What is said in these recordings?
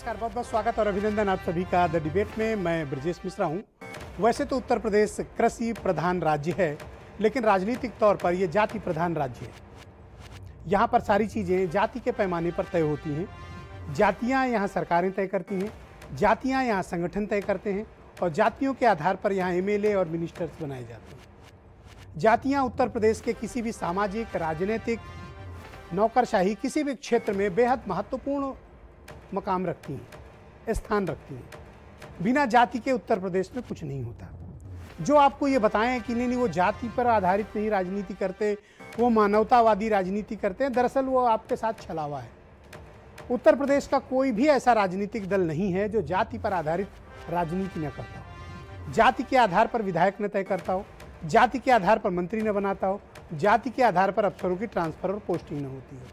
नमस्कार, बहुत बहुत स्वागत और अभिनंदन आप सभी का द डिबेट में। मैं ब्रजेश मिश्रा हूं। वैसे तो उत्तर प्रदेश कृषि प्रधान राज्य है, लेकिन राजनीतिक तौर पर यह जाति प्रधान राज्य है। यहाँ पर सारी चीज़ें जाति के पैमाने पर तय होती हैं। जातियाँ यहाँ सरकारें तय करती हैं, जातियाँ यहाँ संगठन तय करते हैं और जातियों के आधार पर यहाँ एमएलए और मिनिस्टर्स बनाए जाते हैं। जातियाँ उत्तर प्रदेश के किसी भी सामाजिक, राजनीतिक, नौकरशाही किसी भी क्षेत्र में बेहद महत्वपूर्ण मकाम रखती हैं, स्थान रखती हैं। बिना जाति के उत्तर प्रदेश में कुछ नहीं होता। जो आपको ये बताएं कि नहीं वो जाति पर आधारित नहीं राजनीति करते, वो मानवतावादी राजनीति करते हैं, दरअसल वो आपके साथ छलावा है। उत्तर प्रदेश का कोई भी ऐसा राजनीतिक दल नहीं है जो जाति पर आधारित राजनीति न करता हो, जाति के आधार पर विधायक न तय करता हो, जाति के आधार पर मंत्री न बनाता हो, जाति के आधार पर अफसरों की ट्रांसफर और पोस्टिंग न होती हो,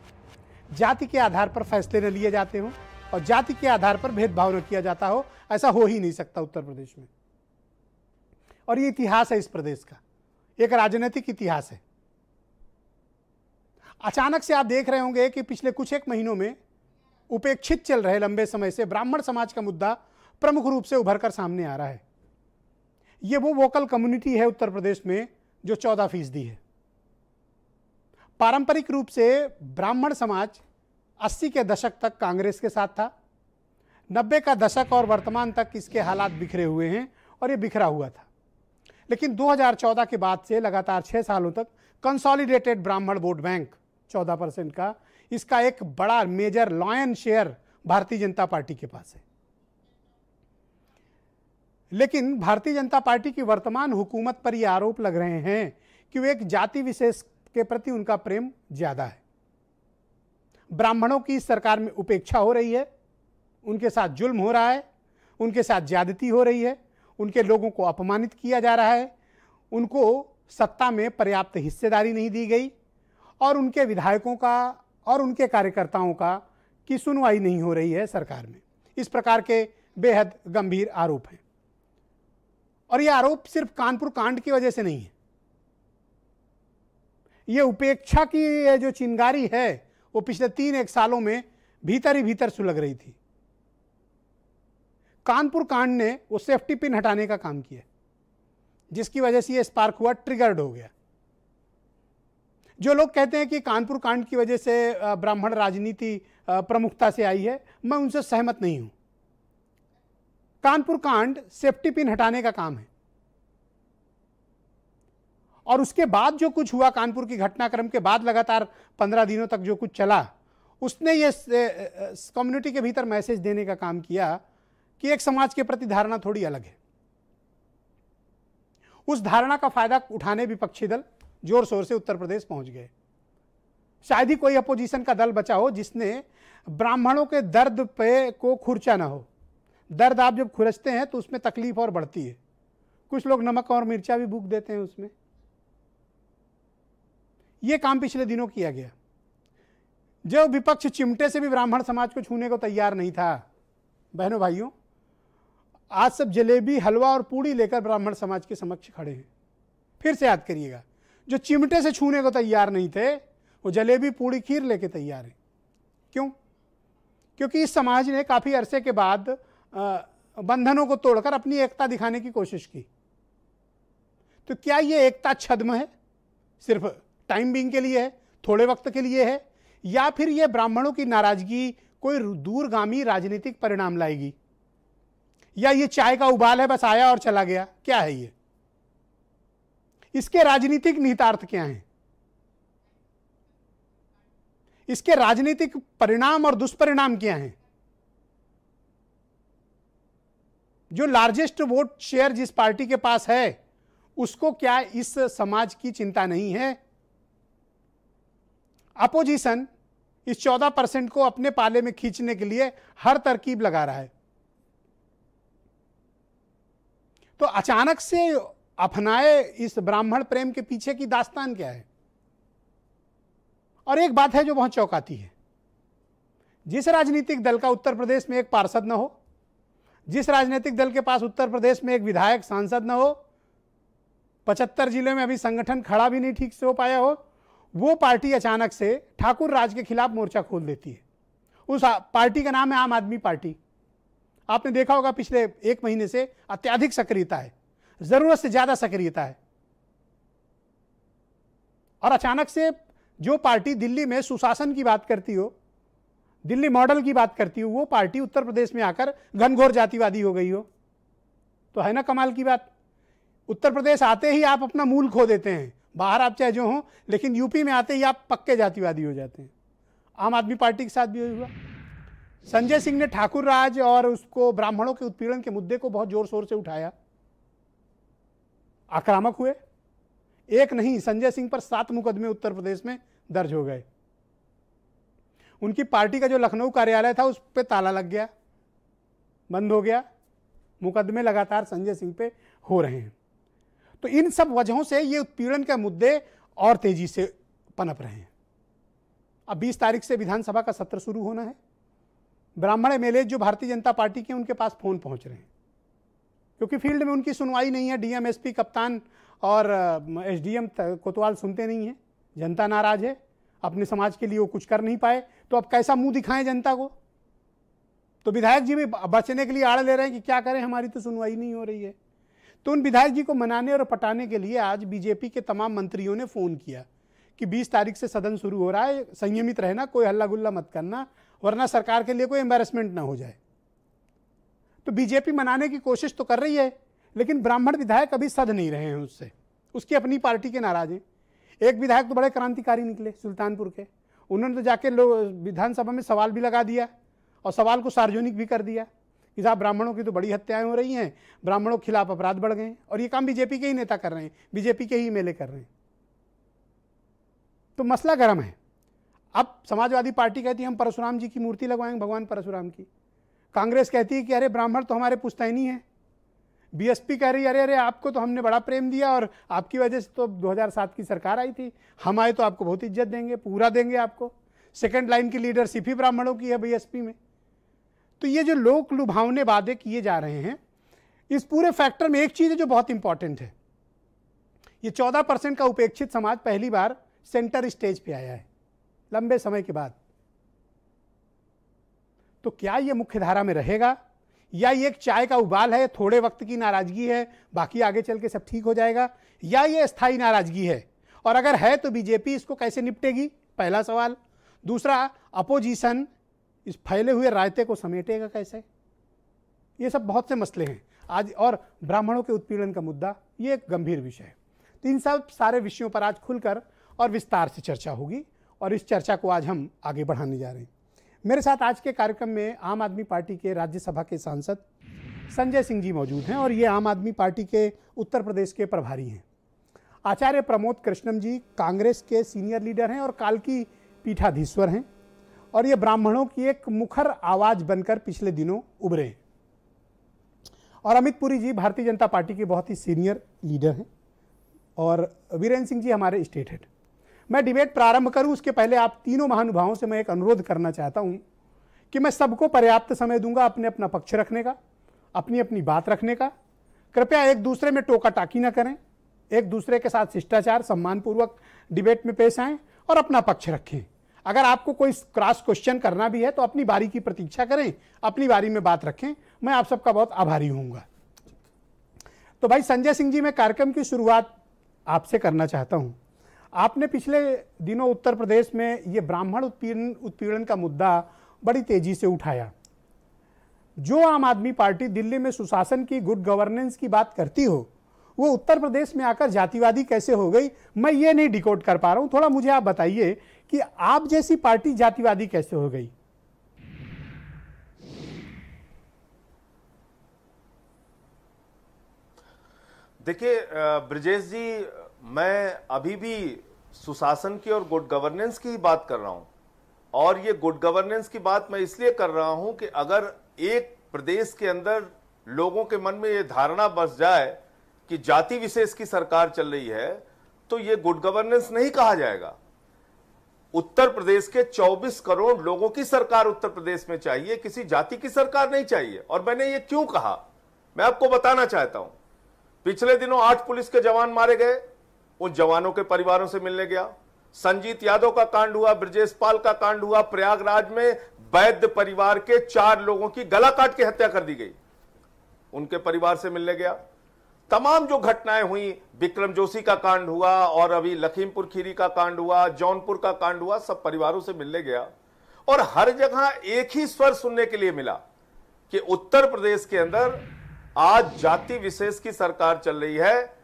जाति के आधार पर फैसले न लिए जाते हो और जाति के आधार पर भेदभाव न किया जाता हो। ऐसा हो ही नहीं सकता उत्तर प्रदेश में। और ये इतिहास है इस प्रदेश का, एक राजनीतिक इतिहास है। अचानक से आप देख रहे होंगे कि पिछले कुछ एक महीनों में उपेक्षित चल रहे लंबे समय से ब्राह्मण समाज का मुद्दा प्रमुख रूप से उभर कर सामने आ रहा है। ये वो वोकल कम्युनिटी है उत्तर प्रदेश में जो 14% है। पारंपरिक रूप से ब्राह्मण समाज 80 के दशक तक कांग्रेस के साथ था, 90 का दशक और वर्तमान तक इसके हालात बिखरे हुए हैं और ये बिखरा हुआ था। लेकिन 2014 के बाद से लगातार 6 सालों तक कंसोलिडेटेड ब्राह्मण वोट बैंक 14% का, इसका एक बड़ा major lion share Bharatiya Janata party के पास है। लेकिन भारतीय जनता पार्टी की वर्तमान हुकूमत पर यह आरोप लग रहे हैं कि वो एक जाति विशेष के प्रति उनका प्रेम ज्यादा है। ब्राह्मणों की सरकार में उपेक्षा हो रही है, उनके साथ जुल्म हो रहा है, उनके साथ ज्यादती हो रही है, उनके लोगों को अपमानित किया जा रहा है, उनको सत्ता में पर्याप्त हिस्सेदारी नहीं दी गई और उनके विधायकों का और उनके कार्यकर्ताओं का की सुनवाई नहीं हो रही है सरकार में। इस प्रकार के बेहद गंभीर आरोप हैं और ये आरोप सिर्फ कानपुर कांड की वजह से नहीं है। ये उपेक्षा की जो चिंगारी है वो पिछले 3-1 सालों में भीतर ही भीतर सुलग रही थी। कानपुर कांड ने वो सेफ्टी पिन हटाने का काम किया जिसकी वजह से ये स्पार्क हुआ, ट्रिगर्ड हो गया। जो लोग कहते हैं कि कानपुर कांड की वजह से ब्राह्मण राजनीति प्रमुखता से आई है, मैं उनसे सहमत नहीं हूं। कानपुर कांड सेफ्टी पिन हटाने का काम है और उसके बाद जो कुछ हुआ, कानपुर की घटनाक्रम के बाद लगातार 15 दिनों तक जो कुछ चला, उसने ये कम्युनिटी के भीतर मैसेज देने का काम किया कि एक समाज के प्रति धारणा थोड़ी अलग है। उस धारणा का फायदा उठाने विपक्षी दल जोर शोर से उत्तर प्रदेश पहुंच गए। शायद ही कोई अपोजिशन का दल बचा हो जिसने ब्राह्मणों के दर्द पे को खुरचा ना हो। दर्द आप जब खुरचते हैं तो उसमें तकलीफ और बढ़ती है। कुछ लोग नमक और मिर्चा भी भूक देते हैं उसमें। यह काम पिछले दिनों किया गया। जो विपक्ष चिमटे से भी ब्राह्मण समाज को छूने को तैयार नहीं था, बहनों भाइयों, आज सब जलेबी, हलवा और पूड़ी लेकर ब्राह्मण समाज के समक्ष खड़े हैं। फिर से याद करिएगा, जो चिमटे से छूने को तैयार नहीं थे वो जलेबी, पूड़ी, खीर लेके तैयार है। क्यों? क्योंकि इस समाज ने काफी अरसे के बाद बंधनों को तोड़कर अपनी एकता दिखाने की कोशिश की। तो क्या ये एकता छद्म है, सिर्फ टाइम बीइंग के लिए है, थोड़े वक्त के लिए है, या फिर ये ब्राह्मणों की नाराजगी कोई दूरगामी राजनीतिक परिणाम लाएगी, या ये चाय का उबाल है, बस आया और चला गया? क्या है ये? इसके राजनीतिक निहितार्थ क्या हैं? इसके राजनीतिक परिणाम और दुष्परिणाम क्या हैं? जो लार्जेस्ट वोट शेयर जिस पार्टी के पास है उसको क्या इस समाज की चिंता नहीं है? अपोजिशन इस 14% को अपने पाले में खींचने के लिए हर तरकीब लगा रहा है। तो अचानक से अपनाए इस ब्राह्मण प्रेम के पीछे की दास्तान क्या है? और एक बात है जो बहुत चौंकाती है, जिस राजनीतिक दल का उत्तर प्रदेश में एक पार्षद न हो, जिस राजनीतिक दल के पास उत्तर प्रदेश में एक विधायक, सांसद न हो, 75 जिले में अभी संगठन खड़ा भी नहीं ठीक से हो पाया हो, वो पार्टी अचानक से ठाकुर राज के खिलाफ मोर्चा खोल देती है। उस पार्टी का नाम है आम आदमी पार्टी। आपने देखा होगा पिछले 1 महीने से अत्यधिक सक्रियता है, जरूरत से ज्यादा सक्रियता है। और अचानक से जो पार्टी दिल्ली में सुशासन की बात करती हो, दिल्ली मॉडल की बात करती हो, वो पार्टी उत्तर प्रदेश में आकर घनघोर जातिवादी हो गई हो, तो है ना कमाल की बात। उत्तर प्रदेश आते ही आप अपना मूल खो देते हैं, बाहर आप चाहे जो हो, लेकिन यूपी में आते ही आप पक्के जातिवादी हो जाते हैं। आम आदमी पार्टी के साथ भी हुआ। संजय सिंह ने ठाकुर राज और उसको ब्राह्मणों के उत्पीड़न के मुद्दे को बहुत जोर शोर से उठाया, आक्रामक हुए। एक नहीं, संजय सिंह पर 7 मुकदमे उत्तर प्रदेश में दर्ज हो गए। उनकी पार्टी का जो लखनऊ कार्यालय था उस पर ताला लग गया, बंद हो गया। मुकदमे लगातार संजय सिंह पे हो रहे हैं। तो इन सब वजहों से ये उत्पीड़न के मुद्दे और तेजी से पनप रहे हैं। अब 20 तारीख से विधानसभा का सत्र शुरू होना है। ब्राह्मण एमएलए जो भारतीय जनता पार्टी के, उनके पास फोन पहुंच रहे हैं, क्योंकि फील्ड में उनकी सुनवाई नहीं है। डीएम, एसपी, कप्तान और एसडीएम कोतवाल सुनते नहीं है। जनता नाराज है, अपने समाज के लिए वो कुछ कर नहीं पाए, तो अब कैसा मुंह दिखाएं जनता को। तो विधायक जी भी बचने के लिए आड़ ले रहे हैं कि क्या करें, हमारी तो सुनवाई नहीं हो रही है। तो उन विधायक जी को मनाने और पटाने के लिए आज बीजेपी के तमाम मंत्रियों ने फोन किया कि 20 तारीख से सदन शुरू हो रहा है, संयमित रहना, कोई हल्ला गुल्ला मत करना, वरना सरकार के लिए कोई एम्बैरेसमेंट ना हो जाए। तो बीजेपी मनाने की कोशिश तो कर रही है, लेकिन ब्राह्मण विधायक अभी सध नहीं रहे हैं उससे, उसकी अपनी पार्टी के नाराज हैं। एक विधायक तो बड़े क्रांतिकारी निकले सुल्तानपुर के, उन्होंने तो जाके विधानसभा में सवाल भी लगा दिया और सवाल को सार्वजनिक भी कर दिया कि साहब ब्राह्मणों की तो बड़ी हत्याएं हो रही हैं, ब्राह्मणों के खिलाफ अपराध बढ़ गए। और ये काम बीजेपी के ही नेता कर रहे हैं, बीजेपी के ही एमएलए कर रहे हैं। तो मसला गर्म है। अब समाजवादी पार्टी कहती है हम परशुराम जी की मूर्ति लगवाएंगे, भगवान परशुराम की। कांग्रेस कहती है कि अरे ब्राह्मण तो हमारे पुश्तैनी है। बीएसपी कह रही है अरे आपको तो हमने बड़ा प्रेम दिया और आपकी वजह से तो 2007 की सरकार आई थी, हम आए तो आपको बहुत इज्जत देंगे, पूरा देंगे आपको। सेकंड लाइन की लीडरशिप ही ब्राह्मणों की है बीएसपी में। तो ये जो लोक लुभावने वादे किए जा रहे हैं, इस पूरे फैक्टर में एक चीज है जो बहुत इंपॉर्टेंट है। ये 14% का उपेक्षित समाज पहली बार सेंटर स्टेज पे आया है लंबे समय के बाद। तो क्या ये मुख्य धारा में रहेगा, या ये एक चाय का उबाल है, थोड़े वक्त की नाराजगी है, बाकी आगे चल के सब ठीक हो जाएगा, या ये स्थायी नाराजगी है? और अगर है तो बीजेपी इसको कैसे निपटेगी, पहला सवाल। दूसरा, अपोजिशन इस फैले हुए रायते को समेटेगा कैसे? ये सब बहुत से मसले हैं आज। और ब्राह्मणों के उत्पीड़न का मुद्दा ये एक गंभीर विषय है। तो इन सब सारे विषयों पर आज खुलकर और विस्तार से चर्चा होगी, और इस चर्चा को आज हम आगे बढ़ाने जा रहे हैं। मेरे साथ आज के कार्यक्रम में आम आदमी पार्टी के राज्यसभा के सांसद संजय सिंह जी मौजूद हैं, और ये आम आदमी पार्टी के उत्तर प्रदेश के प्रभारी हैं। आचार्य प्रमोद कृष्णम जी कांग्रेस के सीनियर लीडर हैं और काल की पीठाधीश्वर हैं, और ये ब्राह्मणों की एक मुखर आवाज बनकर पिछले दिनों उभरे हैं। और अमित पुरी जी भारतीय जनता पार्टी के बहुत ही सीनियर लीडर हैं, और वीरेंद्र सिंह जी हमारे स्टेट हेड। मैं डिबेट प्रारंभ करूं उसके पहले आप तीनों महानुभावों से मैं एक अनुरोध करना चाहता हूं कि मैं सबको पर्याप्त समय दूंगा अपने अपना पक्ष रखने का, अपनी अपनी बात रखने का। कृपया एक दूसरे में टोका टाकी ना करें, एक दूसरे के साथ शिष्टाचार सम्मानपूर्वक डिबेट में पेश आएं और अपना पक्ष रखें। अगर आपको कोई क्रॉस क्वेश्चन करना भी है तो अपनी बारी की प्रतीक्षा करें, अपनी बारी में बात रखें। मैं आप सबका बहुत आभारी होऊंगा। तो भाई संजय सिंह जी, मैं कार्यक्रम की शुरुआत आपसे करना चाहता हूं। आपने पिछले दिनों उत्तर प्रदेश में ये ब्राह्मण उत्पीड़न का मुद्दा बड़ी तेजी से उठाया। जो आम आदमी पार्टी दिल्ली में सुशासन की, गुड गवर्नेंस की बात करती हो, वो उत्तर प्रदेश में आकर जातिवादी कैसे हो गई, मैं ये नहीं डिकोड कर पा रहा हूं। थोड़ा मुझे आप बताइए कि आप जैसी पार्टी जातिवादी कैसे हो गई? देखिए ब्रजेश जी, मैं अभी भी सुशासन की और गुड गवर्नेंस की बात कर रहा हूं। और ये गुड गवर्नेंस की बात मैं इसलिए कर रहा हूं कि अगर एक प्रदेश के अंदर लोगों के मन में ये धारणा बस जाए कि जाति विशेष की सरकार चल रही है, तो ये गुड गवर्नेंस नहीं कहा जाएगा। उत्तर प्रदेश के 24 करोड़ लोगों की सरकार उत्तर प्रदेश में चाहिए, किसी जाति की सरकार नहीं चाहिए। और मैंने ये क्यों कहा, मैं आपको बताना चाहता हूं। पिछले दिनों 8 पुलिस के जवान मारे गए, उन जवानों के परिवारों से मिलने गया। संजीत यादव का कांड हुआ, ब्रजेश पाल का कांड हुआ, प्रयागराज में वैद्य परिवार के 4 लोगों की गला काट के हत्या कर दी गई। उनके परिवार से मिलने गया। तमाम जो घटनाएं हुई, विक्रम जोशी का कांड हुआ और अभी लखीमपुर खीरी का कांड हुआ, जौनपुर का कांड हुआ, सब परिवारों से मिलने गया और हर जगह एक ही स्वर सुनने के लिए मिला कि उत्तर प्रदेश के अंदर आज जाति विशेष की सरकार चल रही है।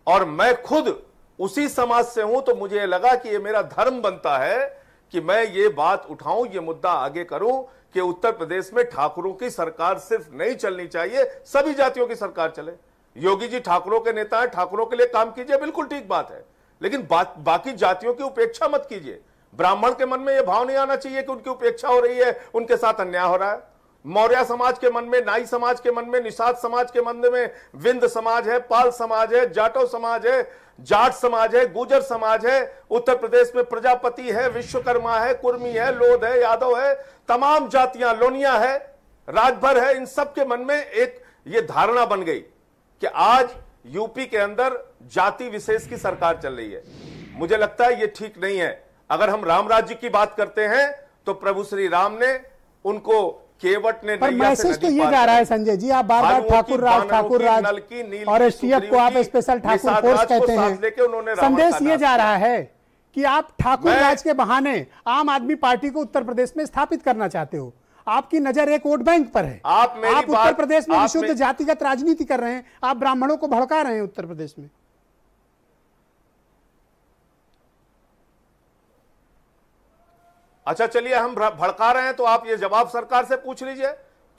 और मैं खुद उसी समाज से हूं, तो मुझे लगा कि यह मेरा धर्म बनता है कि मैं ये बात उठाऊं, ये मुद्दा आगे करूं कि उत्तर प्रदेश में ठाकुरों की सरकार सिर्फ नहीं चलनी चाहिए, सभी जातियों की सरकार चले। योगी जी ठाकुरों के नेता हैं, ठाकुरों के लिए काम कीजिए, बिल्कुल ठीक बात है, लेकिन बाकी जातियों की उपेक्षा मत कीजिए। ब्राह्मण के मन में यह भाव नहीं आना चाहिए कि उनकी उपेक्षा हो रही है, उनके साथ अन्याय हो रहा है। मौर्य समाज के मन में, नाई समाज के मन में, निषाद समाज के मन में, विंद समाज है, पाल समाज है, जाटो समाज है, जाट समाज है, गुजर समाज है, उत्तर प्रदेश में प्रजापति है, विश्वकर्मा है, कुर्मी है, लोध है, यादव है, तमाम जातियां, लोनिया है, राजभर है। इन सब के मन में एक ये धारणा बन गई कि आज यूपी के अंदर जाति विशेष की सरकार चल रही है। मुझे लगता है ये ठीक नहीं है। अगर हम राम राज्य की बात करते हैं तो प्रभु श्री राम ने उनको केवट ने पर मैसेज तो ये जा रहा है संजय जी, आप बार बार ठाकुर राज और एसटीएफ को आप स्पेशल ठाकुर फोर्स कहते हैं। संदेश ये जा रहा है कि आप ठाकुर राज के बहाने आम आदमी पार्टी को उत्तर प्रदेश में स्थापित करना चाहते हो। आपकी नजर एक वोट बैंक पर है। आप उत्तर प्रदेश में विशुद्ध जातिगत राजनीति कर रहे हैं, आप ब्राह्मणों को भड़का रहे हैं उत्तर प्रदेश में। अच्छा चलिए, हम भड़का रहे हैं तो आप ये जवाब सरकार से पूछ लीजिए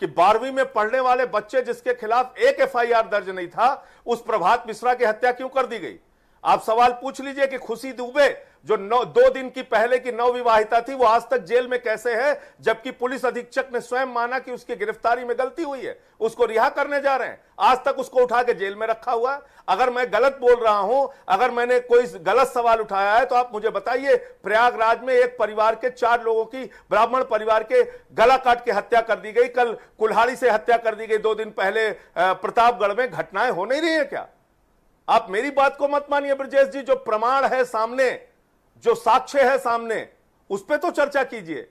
कि 12वीं में पढ़ने वाले बच्चे जिसके खिलाफ एक एफआईआर दर्ज नहीं था, उस प्रभात मिश्रा की हत्या क्यों कर दी गई? आप सवाल पूछ लीजिए कि खुशी दुबे जो 2 दिन की पहले की नवविवाहिता थी, वो आज तक जेल में कैसे है, जबकि पुलिस अधीक्षक ने स्वयं माना कि उसकी गिरफ्तारी में गलती हुई है, उसको रिहा करने जा रहे हैं, आज तक उसको उठा के जेल में रखा हुआ। अगर मैं गलत बोल रहा हूं, अगर मैंने कोई गलत सवाल उठाया है तो आप मुझे बताइए। प्रयागराज में एक परिवार के 4 लोगों की, ब्राह्मण परिवार के गला काट के हत्या कर दी गई, कल कुल्हाड़ी से हत्या कर दी गई, 2 दिन पहले प्रतापगढ़ में घटनाएं हो नहीं रही है क्या? आप मेरी बात को मत मानिए ब्रजेश जी, जो प्रमाण है सामने, जो साक्ष्य है सामने, उस पे तो चर्चा कीजिए।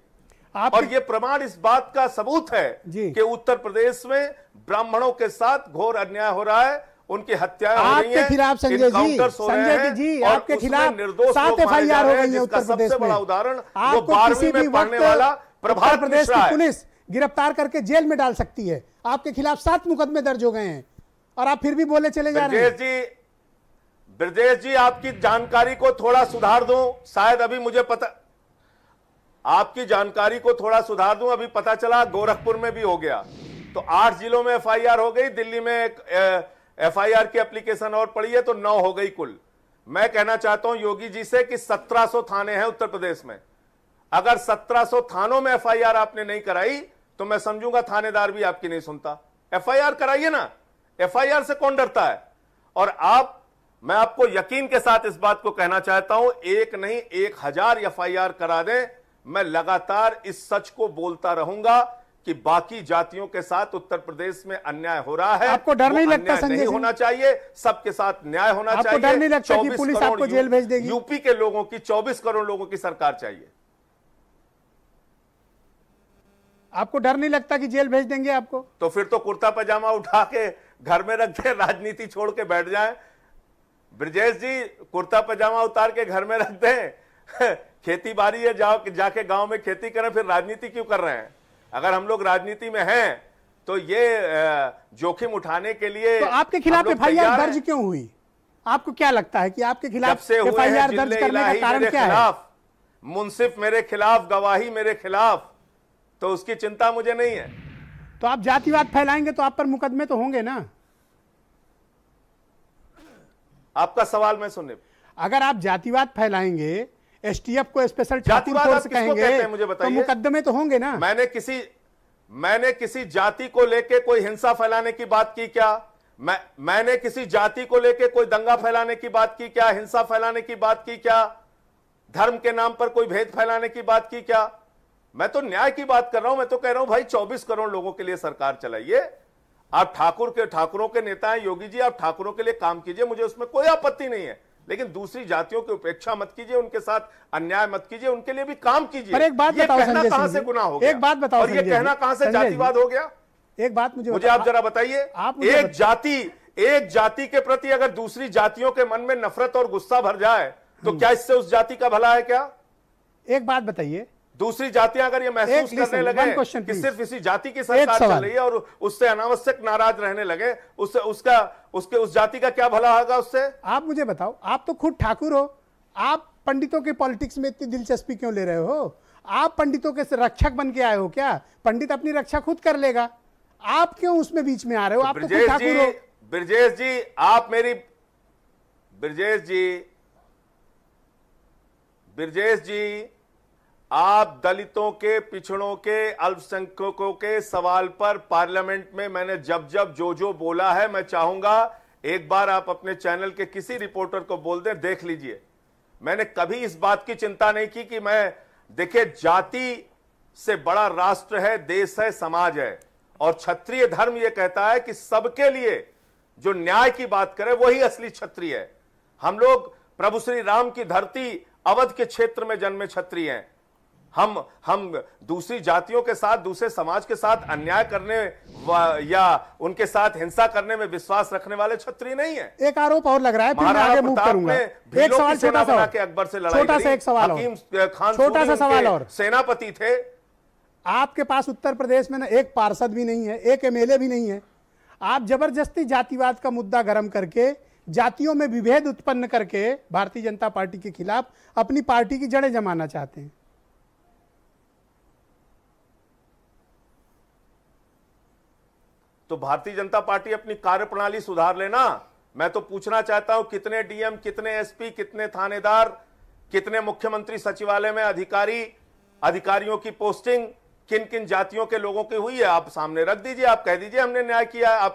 और ये प्रमाण इस बात का सबूत है कि उत्तर प्रदेश में ब्राह्मणों के साथ घोर अन्याय हो रहा है, उनकी हत्याएं हो रही हैं, खिलाफ संजय जी आपके खिलाफ 7 एफआईआर हो गई है उत्तर प्रदेश में। सबसे बड़ा उदाहरण वो 12वीं में पढ़ने वाला प्रभात प्रदेश की पुलिस गिरफ्तार करके जेल में डाल सकती है। आपके खिलाफ 7 मुकदमे दर्ज हो गए हैं और आप फिर भी बोले चले जा रहे हैं। ब्रजेश जी, आपकी जानकारी को थोड़ा सुधार दूं, शायद अभी मुझे पता, आपकी जानकारी को थोड़ा सुधार दूं, अभी पता चला गोरखपुर में भी हो गया, तो 8 जिलों में एफआईआर हो गई, दिल्ली में एफआईआर की एप्लीकेशन और पड़ी है तो 9 हो गई कुल। मैं कहना चाहता हूं योगी जी से कि 1700 थाने हैं उत्तर प्रदेश में। अगर 1700 थानों में एफआईआर आपने नहीं कराई तो मैं समझूंगा थानेदार भी आपकी नहीं सुनता। एफआईआर कराइए ना, एफआईआर से कौन डरता है? और मैं आपको यकीन के साथ इस बात को कहना चाहता हूं, एक नहीं 1000 एफआईआर करा दें, मैं लगातार इस सच को बोलता रहूंगा कि बाकी जातियों के साथ उत्तर प्रदेश में अन्याय हो रहा है। आपको डर नहीं लगता संजय नहीं होना चाहिए, सबके साथ न्याय होना चाहिए। आपको डर नहीं लगता कि पुलिस आपको जेल भेज देगी? यूपी के लोगों की 24 करोड़ लोगों की सरकार चाहिए। आपको डर नहीं लगता कि जेल भेज देंगे आपको? तो फिर तो कुर्ता पजामा उठा के घर में रख दे, राजनीति छोड़ के बैठ जाए। ब्रजेश जी, कुर्ता पजामा उतार के घर में रख दें, खेती बाड़ी है, जाके गांव में खेती करें, फिर राजनीति क्यों कर रहे हैं? अगर हम लोग राजनीति में हैं तो ये जोखिम उठाने के लिए तो आपके खिलाफ एफआईआर दर्ज क्यों हुई? आपको क्या लगता है कि आपके खिलाफ एफआईआर दर्ज करने का कारण क्या है? मुंसिफ मेरे खिलाफ, गवाही मेरे खिलाफ, तो उसकी चिंता मुझे नहीं है। तो आप जातिवाद फैलाएंगे तो आप पर मुकदमे तो होंगे ना? आपका सवाल मैं सुनने, अगर आप जातिवाद फैलाएंगे, एसटीएफ को स्पेशल ठाकुर फोर्स कहेंगे, मुझे बताइए, तो मुकदमे तो होंगे ना? मैंने किसी जाति को लेके कोई हिंसा फैलाने की बात की क्या? मैंने किसी जाति को लेके कोई दंगा फैलाने की बात की क्या? हिंसा फैलाने की बात की क्या? धर्म के नाम पर कोई भेद फैलाने की बात की क्या? मैं तो न्याय की बात कर रहा हूं। मैं तो कह रहा हूं भाई 24 करोड़ लोगों के लिए सरकार चलाइए। आप ठाकुरों के नेता हैं योगी जी, आप ठाकुरों के लिए काम कीजिए, मुझे उसमें कोई आपत्ति नहीं है। लेकिन दूसरी जातियों की उपेक्षा मत कीजिए, उनके साथ अन्याय मत कीजिए, उनके लिए भी काम कीजिए। पर एक बात ये बताओ कहना संजय कहां सिंह से जी, गुनाह हो गया? एक बात बताओ और ये संजय कहना जी, कहां से संजय जी, जातिवाद हो गया? एक बात मुझे आप जरा बताइए। एक जाति के प्रति अगर दूसरी जातियों के मन में नफरत और गुस्सा भर जाए तो क्या इससे उस जाति का भला है? क्या एक बात बताइए, दूसरी जातियां अगर ये महसूस करने लगे कि सिर्फ इसी जाति की सरकार चल रही है और उससे अनावश्यक नाराज रहने लगे, उस जाति का क्या भला होगा उससे? आप मुझे बताओ, आप तो खुद ठाकुर हो, आप पंडितों के पॉलिटिक्स में इतनी दिलचस्पी क्यों ले रहे हो? आप पंडितों के रक्षक बन के आए हो क्या? पंडित अपनी रक्षा खुद कर लेगा, आप क्यों उसमें बीच में आ रहे हो? आप तो खुद ठाकुर हो। ब्रजेश जी, आप मेरी ब्रजेश जी, आप दलितों के, पिछड़ों के, अल्पसंख्यकों के सवाल पर पार्लियामेंट में मैंने जब जो बोला है, मैं चाहूंगा एक बार आप अपने चैनल के किसी रिपोर्टर को बोल दें, देख लीजिए। मैंने कभी इस बात की चिंता नहीं की कि मैं, देखिए, जाति से बड़ा राष्ट्र है, देश है, समाज है, और क्षत्रिय धर्म यह कहता है कि सबके लिए जो न्याय की बात करे वही असली क्षत्रिय है। हम लोग प्रभु श्री राम की धरती अवध के क्षेत्र में जन्मे क्षत्रिय हैं। हम दूसरी जातियों के साथ, दूसरे समाज के साथ अन्याय करने या उनके साथ हिंसा करने में विश्वास रखने वाले क्षत्रिय नहीं है। एक आरोप और लग रहा है, फिर मैं आगे मूव करूंगा। एक सवाल छोटा सा के अकबर से लड़ाई, छोटा सा एक सवाल और, छोटा सा सवाल और, सेनापति थे। आपके पास उत्तर प्रदेश में ना एक पार्षद भी नहीं है, एक एमएलए भी नहीं है। आप जबरदस्ती जातिवाद का मुद्दा गर्म करके, जातियों में विभेद उत्पन्न करके भारतीय जनता पार्टी के खिलाफ अपनी पार्टी की जड़ें जमाना चाहते हैं। तो भारतीय जनता पार्टी अपनी कार्यप्रणाली सुधार लेना। मैं तो पूछना चाहता हूं, कितने डीएम, कितने एसपी, कितने थानेदार, कितने मुख्यमंत्री सचिवालय में अधिकारियों की पोस्टिंग किन किन जातियों के लोगों की हुई है? आप सामने रख दीजिए, आप कह दीजिए हमने न्याय किया है।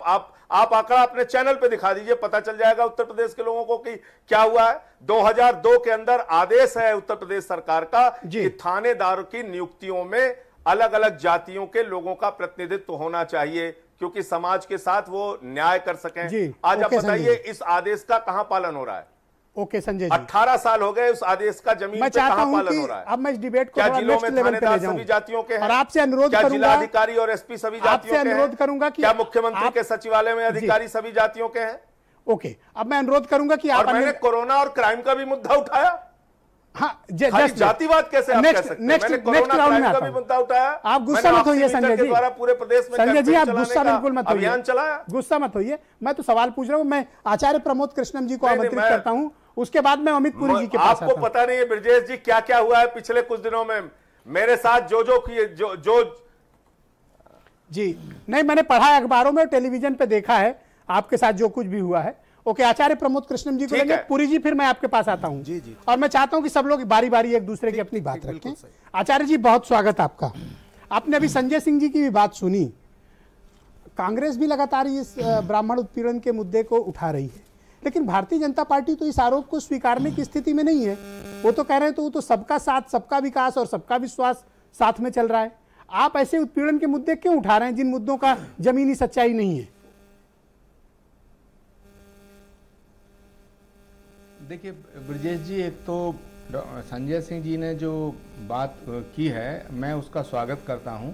आप आंकड़ा अपने चैनल पे दिखा दीजिए, पता चल जाएगा उत्तर प्रदेश के लोगों को कि क्या हुआ है। 2002 के अंदर आदेश है उत्तर प्रदेश सरकार का कि थानेदारों की नियुक्तियों में अलग अलग जातियों के लोगों का प्रतिनिधित्व होना चाहिए, क्योंकि समाज के साथ वो न्याय कर सकें। आज आप बताइए, इस आदेश का कहां पालन हो रहा है? ओके संजय जी, 18 साल हो गए उस आदेश का जमीन पे कहां पालन हो रहा है? अब मैं इस डिबेट को क्या जिलों में थानेदार सभी जातियों के हैं? और आपसे अनुरोध क्या करूंगा, जिलाधिकारी और एसपी सभी जातियों के हैं? अनुरोध करूंगा कि क्या मुख्यमंत्री के सचिवालय में अधिकारी सभी जातियों के हैं? ओके, अब मैं अनुरोध करूंगा कि आप, मैंने कोरोना और क्राइम का भी मुद्दा उठाया। हाँ, जातिवाद कैसे आप कह सकते हैं? मैंने कोरोना क्राइम का भी मुद्दा उठाया। आप गुस्सा मत होइए संजय जी, द्वारा पूरे प्रदेश में संजय जी आप गुस्सा बिल्कुल मत होइए, अभियान चलाया। गुस्सा मत होइए, मैं तो सवाल पूछ रहा हूँ। मैं आचार्य प्रमोद कृष्णम जी को आमंत्रित करता हूँ, उसके बाद मैं अमित पुरी जी के पास आता हूं। आपको पता नहीं है ब्रजेश जी क्या क्या हुआ है पिछले कुछ दिनों में मेरे साथ, जो जी नहीं, मैंने पढ़ा है अखबारों में, टेलीविजन पे देखा है आपके साथ जो कुछ भी हुआ है। ओके, आचार्य प्रमोद कृष्णम जी को लेंगे, पुरी जी फिर मैं आपके पास आता हूं। जी। और मैं चाहता हूं कि सब लोग बारी बारी एक दूसरे की अपनी बात रखें। आचार्य जी बहुत स्वागत आपका। आपने अभी संजय सिंह जी की भी बात सुनी। कांग्रेस भी लगातार इस ब्राह्मण उत्पीड़न के मुद्दे को उठा रही है, लेकिन भारतीय जनता पार्टी तो इस आरोप को स्वीकारने की स्थिति में नहीं है। वो तो कह रहे हैं तो वो तो सबका साथ, सबका विकास और सबका विश्वास साथ में चल रहा है। आप ऐसे उत्पीड़न के मुद्दे क्यों उठा रहे हैं जिन मुद्दों का जमीनी सच्चाई नहीं है? देखिए ब्रजेश जी, एक तो संजय सिंह जी ने जो बात की है मैं उसका स्वागत करता हूं।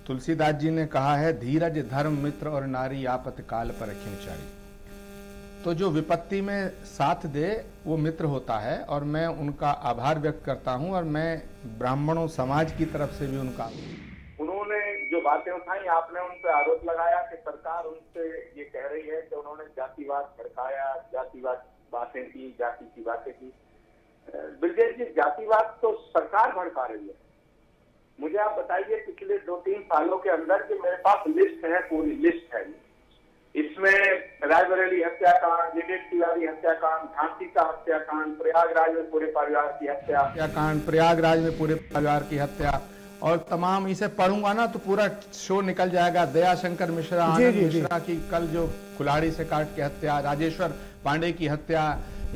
तुलसीदास जी ने कहा है, धीरज धर्म मित्र और नारी आपत काल पर रखिंचारी। तो जो विपत्ति में साथ दे वो मित्र होता है, और मैं उनका आभार व्यक्त करता हूं। और मैं ब्राह्मणों समाज की तरफ से भी उनका, उन्होंने जो बातें उठाई, आपने उन पर आरोप लगाया कि सरकार उनसे ये कह रही है कि उन्होंने जातिवाद भड़काया, जातिवाद बातें की, जाति की बातें की। ब्रजेश जी, जातिवाद तो सरकार भड़का रही है। मुझे आप बताइए, पिछले 2-3 सालों के अंदर जो मेरे पास लिस्ट है, पूरी लिस्ट है, इसमें रायबरेली हत्याकांड, विवेक तिवारी हत्याकांड, झांसी का हत्याकांड, प्रयागराज में पूरे परिवार की हत्याकांड, प्रयागराज में पूरे परिवार की हत्या, और तमाम इसे पढ़ूंगा ना तो पूरा शो निकल जाएगा। दयाशंकर मिश्रा, आनंद मिश्रा की कल जो कुल्हाड़ी से काट के हत्या, राजेश्वर पांडे की हत्या,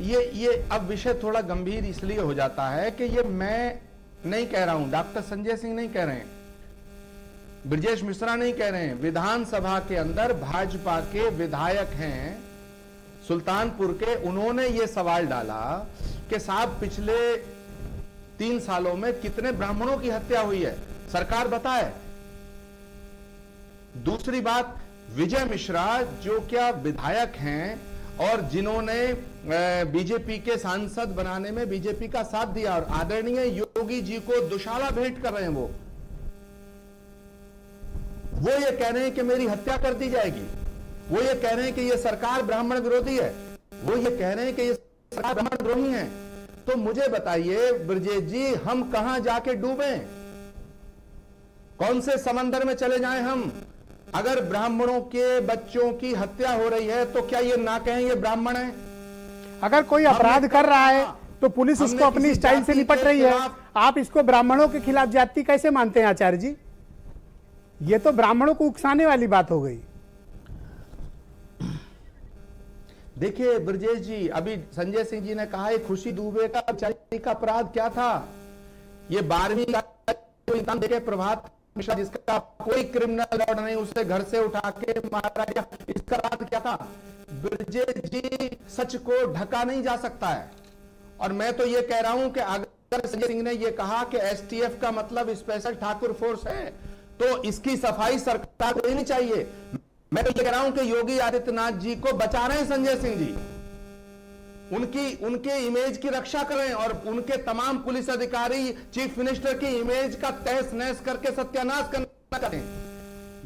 ये अब विषय थोड़ा गंभीर इसलिए हो जाता है कि ये मैं नहीं कह रहा हूं, डॉक्टर संजय सिंह नहीं कह रहे हैं, ब्रजेश मिश्रा नहीं कह रहे हैं, विधानसभा के अंदर भाजपा के विधायक हैं सुल्तानपुर के, उन्होंने ये सवाल डाला कि साहब पिछले 3 सालों में कितने ब्राह्मणों की हत्या हुई है, सरकार बताए। दूसरी बात, विजय मिश्रा जो क्या विधायक हैं और जिन्होंने बीजेपी के सांसद बनाने में बीजेपी का साथ दिया, और आदरणीय योगी जी को दुशाला भेंट कर रहे हैं, वो ये कह रहे हैं कि मेरी हत्या कर दी जाएगी, वो ये कह रहे हैं कि ये सरकार ब्राह्मण विरोधी है, वो ये कह रहे हैं कि ये सरकार ब्राह्मण द्रोही है। तो मुझे बताइए ब्रजेश जी, हम कहां जाके डूबे, कौन से समंदर में चले जाएं हम? अगर ब्राह्मणों के बच्चों की हत्या हो रही है तो क्या ये ना कहें ये ब्राह्मण है? अगर कोई अपराध कर रहा है तो पुलिस उसको अपनी स्टाइल से निपट रही है, आप इसको ब्राह्मणों के खिलाफ ज्यादती कैसे मानते हैं आचार्य जी? ये तो ब्राह्मणों को उकसाने वाली बात हो गई। देखिए ब्रजेश जी, अभी संजय सिंह जी ने कहा है खुशी दुबे का बेचारी का अपराध क्या था? ये 12वीं का देखे प्रभात मिश्रा, जिसका कोई क्रिमिनल रिकॉर्ड नहीं, उसे घर से उठा के मारा गया, इसका अपराध क्या था? ब्रजेश जी, सच को ढका नहीं जा सकता है। और मैं तो ये कह रहा हूं कि अगर संजय सिंह ने ये कहा कि एसटीएफ का मतलब स्पेशल ठाकुर फोर्स है, तो इसकी सफाई सरकार को लेनी चाहिए। मैं तो ये कह रहा हूं कि योगी आदित्यनाथ जी को बचा रहे हैं संजय सिंह जी, उनके इमेज की रक्षा करें, और उनके तमाम पुलिस अधिकारी चीफ मिनिस्टर की इमेज का तहस नहस करके सत्यानाश करना चाहते हैं।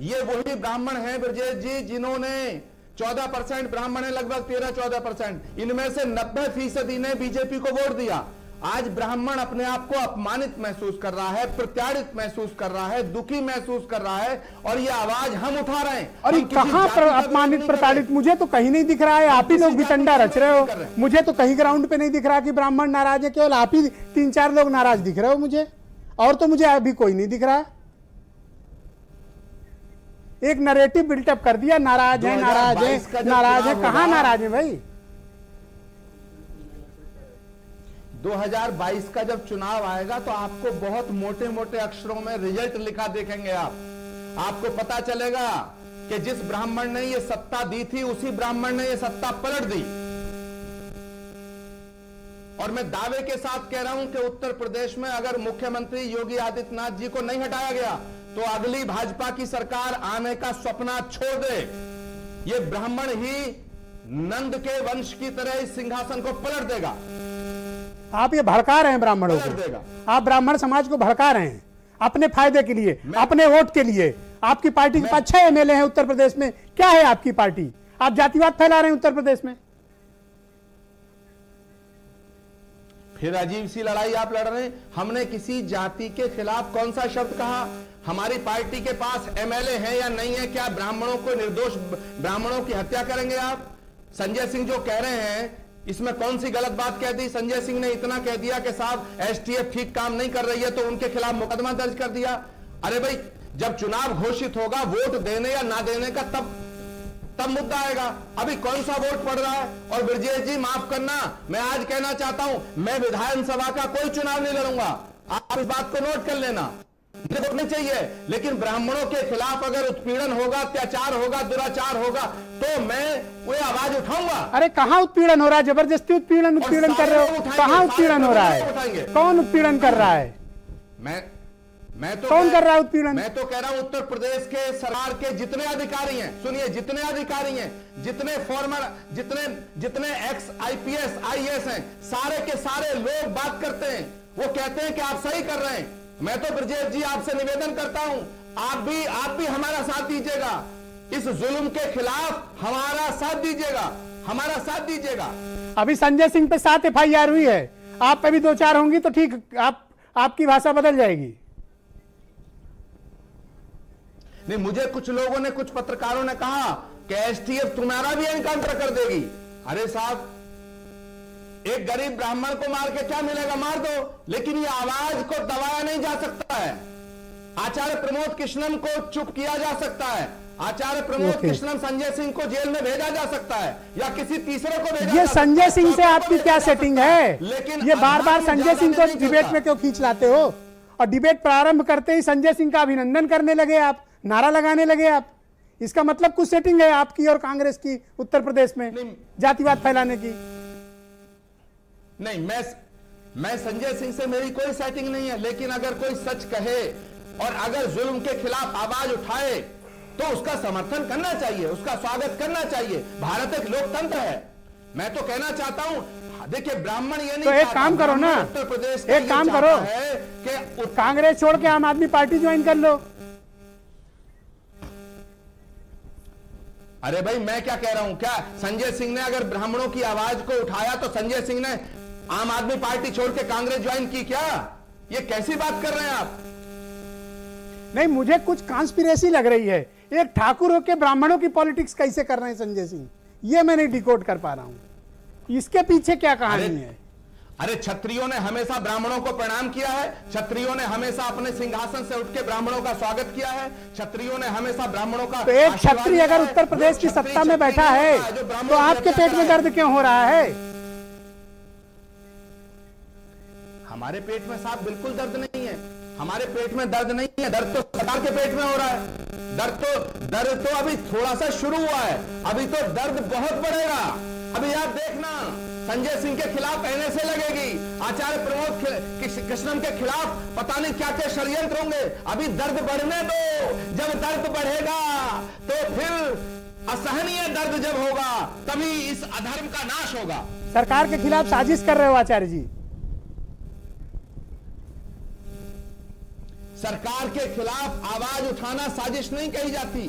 ये वही ब्राह्मण हैं ब्रजेश जी जिन्होंने 14% ब्राह्मण है, लगभग 13-14%, इनमें से 90% ने बीजेपी को वोट दिया। आज ब्राह्मण अपने आप को अपमानित महसूस कर रहा है, प्रताड़ित महसूस कर रहा है, दुखी महसूस कर रहा है, और ये आवाज हम उठा रहे हैं। और कहां अपमानित प्रताड़ित? मुझे तो कहीं नहीं दिख रहा है, आप ही लोग वितंडा रच रहे हो। मुझे तो कहीं ग्राउंड पे नहीं दिख रहा कि ब्राह्मण नाराज है, केवल आप ही 3-4 लोग नाराज दिख रहे हो मुझे, और तो मुझे अभी कोई नहीं दिख रहा। एक नरेटिव बिल्टअप कर दिया, नाराज है नाराज है नाराज है। कहां नाराज है भाई? 2022 का जब चुनाव आएगा तो आपको बहुत मोटे मोटे अक्षरों में रिजल्ट लिखा देखेंगे आपको पता चलेगा कि जिस ब्राह्मण ने ये सत्ता दी थी उसी ब्राह्मण ने ये सत्ता पलट दी। और मैं दावे के साथ कह रहा हूं कि उत्तर प्रदेश में अगर मुख्यमंत्री योगी आदित्यनाथ जी को नहीं हटाया गया तो अगली भाजपा की सरकार आने का सपना छोड़ दे। ये ब्राह्मण ही नंद के वंश की तरह इस सिंहासन को पलट देगा। आप ये भड़का रहे हैं ब्राह्मणों को, आप ब्राह्मण समाज को भड़का रहे हैं अपने फायदे के लिए, अपने वोट के लिए। आपकी पार्टी के पास 6 एमएलए हैं उत्तर प्रदेश में, क्या है आपकी पार्टी? आप जातिवाद फैला रहे हैं उत्तर प्रदेश में। फिर अजीब सी लड़ाई आप लड़ रहे हैं। हमने किसी जाति के खिलाफ कौन सा शब्द कहा? हमारी पार्टी के पास एमएलए है या नहीं है? क्या ब्राह्मणों को, निर्दोष ब्राह्मणों की हत्या करेंगे आप? संजय सिंह जो कह रहे हैं इसमें कौन सी गलत बात कह दी? संजय सिंह ने इतना कह दिया कि साहब एसटीएफ ठीक काम नहीं कर रही है तो उनके खिलाफ मुकदमा दर्ज कर दिया। अरे भाई, जब चुनाव घोषित होगा वोट देने या ना देने का तब मुद्दा आएगा। अभी कौन सा वोट पड़ रहा है? और ब्रजेश जी माफ करना, मैं आज कहना चाहता हूं, मैं विधानसभा का कोई चुनाव नहीं लड़ूंगा, आप इस बात को नोट कर लेना। रोकनी चाहिए, लेकिन ब्राह्मणों के खिलाफ अगर उत्पीड़न होगा, अत्याचार होगा, दुराचार होगा तो मैं वो आवाज उठाऊंगा। अरे कहां उत्पीड़न हो रहा है? जबरदस्ती उत्पीड़न कर रहे हो। कहां उत्पीड़न हो रहा है? कौन उत्पीड़न कर रहा है? मैं तो कौन कर रहा है उत्पीड़न? मैं तो कह रहा हूं उत्तर प्रदेश के सरकार के जितने अधिकारी हैं, सुनिए, जितने अधिकारी हैं, जितने फॉर्मर, जितने एक्स IPS IAS हैं, सारे के सारे लोग बात करते हैं, वो कहते हैं कि आप सही कर रहे हैं। मैं तो ब्रजेश जी आपसे निवेदन करता हूं, आप भी हमारा साथ दीजिएगा, इस जुल्म के खिलाफ हमारा साथ दीजिएगा, हमारा साथ दीजिएगा। अभी संजय सिंह पे 7 FIR हुई है, आप पे भी 2-4 होंगी तो ठीक, आपकी भाषा बदल जाएगी। नहीं, मुझे कुछ लोगों ने, कुछ पत्रकारों ने कहा कि एसटीएफ तुम्हारा भी एनकाउंटर कर देगी। अरे साहब, एक गरीब ब्राह्मण को मार के क्या मिलेगा? मार दो, लेकिन ये आवाज को दबाया नहीं जा सकता है। आचार्य प्रमोद कृष्णन को चुप किया जा सकता है, आचार्य प्रमोद कृष्णन संजय सिंह को जेल में भेजा जा सकता है या किसी तीसरे को भेजा। ये संजय सिंह से आपकी क्या सेटिंग है? लेकिन ये बार-बार संजय सिंह को डिबेट में क्यों खींच लाते हो? और डिबेट प्रारंभ करते ही संजय सिंह का अभिनंदन करने लगे आप, नारा लगाने लगे आप। इसका मतलब कुछ सेटिंग है आपकी और कांग्रेस की उत्तर प्रदेश में जातिवाद फैलाने की। नहीं, मैं संजय सिंह से मेरी कोई सेटिंग नहीं है, लेकिन अगर कोई सच कहे और अगर जुल्म के खिलाफ आवाज उठाए तो उसका समर्थन करना चाहिए, उसका स्वागत करना चाहिए। भारत एक लोकतंत्र है। मैं तो कहना चाहता हूं, देखिए ब्राह्मण ये नहीं, तो एक काम करो ना, उत्तर प्रदेश एक काम करो कि कांग्रेस छोड़ के आम आदमी पार्टी ज्वाइन कर लो। अरे भाई, मैं क्या कह रहा हूं, क्या संजय सिंह ने अगर ब्राह्मणों की आवाज को उठाया तो संजय सिंह ने आम आदमी पार्टी छोड़ के कांग्रेस ज्वाइन की क्या? ये कैसी बात कर रहे हैं आप? नहीं, मुझे कुछ कॉन्स्पिरेसी लग रही है। एक ठाकुर होकर ब्राह्मणों की पॉलिटिक्स कैसे कर रहे हैं संजय सिंह, ये मैं नहीं डिकोड कर पा रहा हूं। इसके पीछे क्या कहानी है? अरे क्षत्रियों ने हमेशा ब्राह्मणों को प्रणाम किया है, क्षत्रियों ने हमेशा अपने सिंहासन से उठ के ब्राह्मणों का स्वागत किया है, क्षत्रियों ने हमेशा ब्राह्मणों का। तो एक क्षत्रिय अगर उत्तर प्रदेश की सत्ता में बैठा है तो आपके पेट में दर्द क्यों हो रहा है? हमारे पेट में साहब बिल्कुल दर्द नहीं है, हमारे पेट में दर्द नहीं है, दर्द तो सरकार के पेट में हो रहा है। दर्द तो अभी थोड़ा सा शुरू हुआ है, अभी तो दर्द बहुत बढ़ेगा। अभी आप देखना, संजय सिंह के खिलाफ एनएसए लगेगी, आचार्य प्रमोद कृष्णन के खिलाफ पता नहीं क्या क्या षड्यंत्र होंगे। अभी दर्द बढ़ने दो, जब दर्द बढ़ेगा तो फिर असहनीय दर्द जब होगा तभी इस अधर्म का नाश होगा। सरकार के खिलाफ साजिश कर रहे हो आचार्य जी? सरकार के खिलाफ आवाज उठाना साजिश नहीं कही जाती।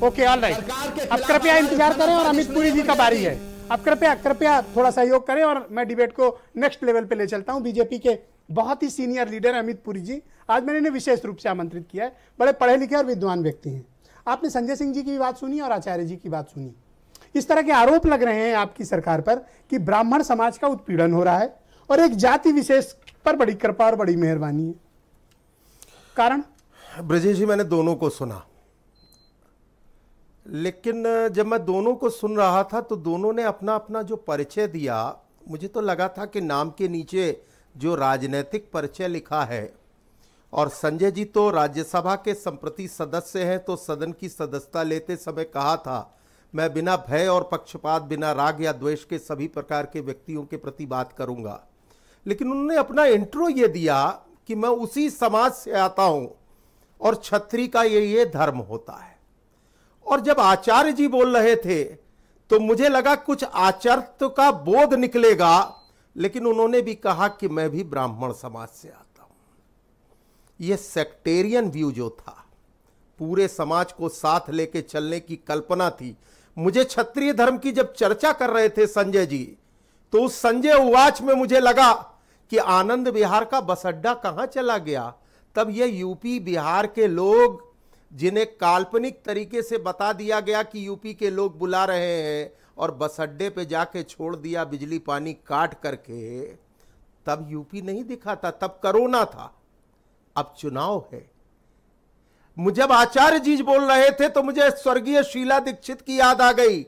Okay, all right. सरकार के अब कृपया इंतजार करें और अमित पुरी जी का बारी है। अब कृपया थोड़ा सहयोग करें और मैं डिबेट को नेक्स्ट लेवल पे ले चलता हूं। बीजेपी के बहुत ही सीनियर लीडर अमित पुरी जी, आज मैंने इन्हें विशेष रूप से आमंत्रित किया है। बड़े पढ़े लिखे और विद्वान व्यक्ति हैं। आपने संजय सिंह जी की बात सुनी और आचार्य जी की बात सुनी। इस तरह के आरोप लग रहे हैं आपकी सरकार पर कि ब्राह्मण समाज का उत्पीड़न हो रहा है और एक जाति विशेष पर बड़ी कृपा और बड़ी मेहरबानी है। कारण? ब्रजेश जी, मैंने दोनों को सुना, लेकिन जब मैं दोनों को सुन रहा था तो दोनों ने अपना अपना जो परिचय दिया, मुझे तो लगा था कि नाम के नीचे जो राजनीतिक परिचय लिखा है, और संजय जी तो राज्यसभा के संप्रति सदस्य हैं, तो सदन की सदस्यता लेते समय कहा था मैं बिना भय और पक्षपात, बिना राग या द्वेष के सभी प्रकार के व्यक्तियों के प्रति बात करूंगा। लेकिन उन्होंने अपना इंट्रो ये दिया कि मैं उसी समाज से आता हूं और क्षत्रिय का ये धर्म होता है। और जब आचार्य जी बोल रहे थे तो मुझे लगा कुछ आचार्य का बोध निकलेगा, लेकिन उन्होंने भी कहा कि मैं भी ब्राह्मण समाज से आता हूं। यह सेक्टेरियन व्यू जो था, पूरे समाज को साथ लेके चलने की कल्पना थी। मुझे क्षत्रिय धर्म की जब चर्चा कर रहे थे संजय जी, तो उस संजय उवाच में मुझे लगा कि आनंद विहार का बस अड्डा कहां चला गया। तब ये यूपी बिहार के लोग, जिन्हें काल्पनिक तरीके से बता दिया गया कि यूपी के लोग बुला रहे हैं और बस अड्डे पे जाके छोड़ दिया बिजली पानी काट करके, तब यूपी नहीं दिखा था, तब कोरोना था, अब चुनाव है। जब आचार्य जी बोल रहे थे तो मुझे स्वर्गीय शीला दीक्षित की याद आ गई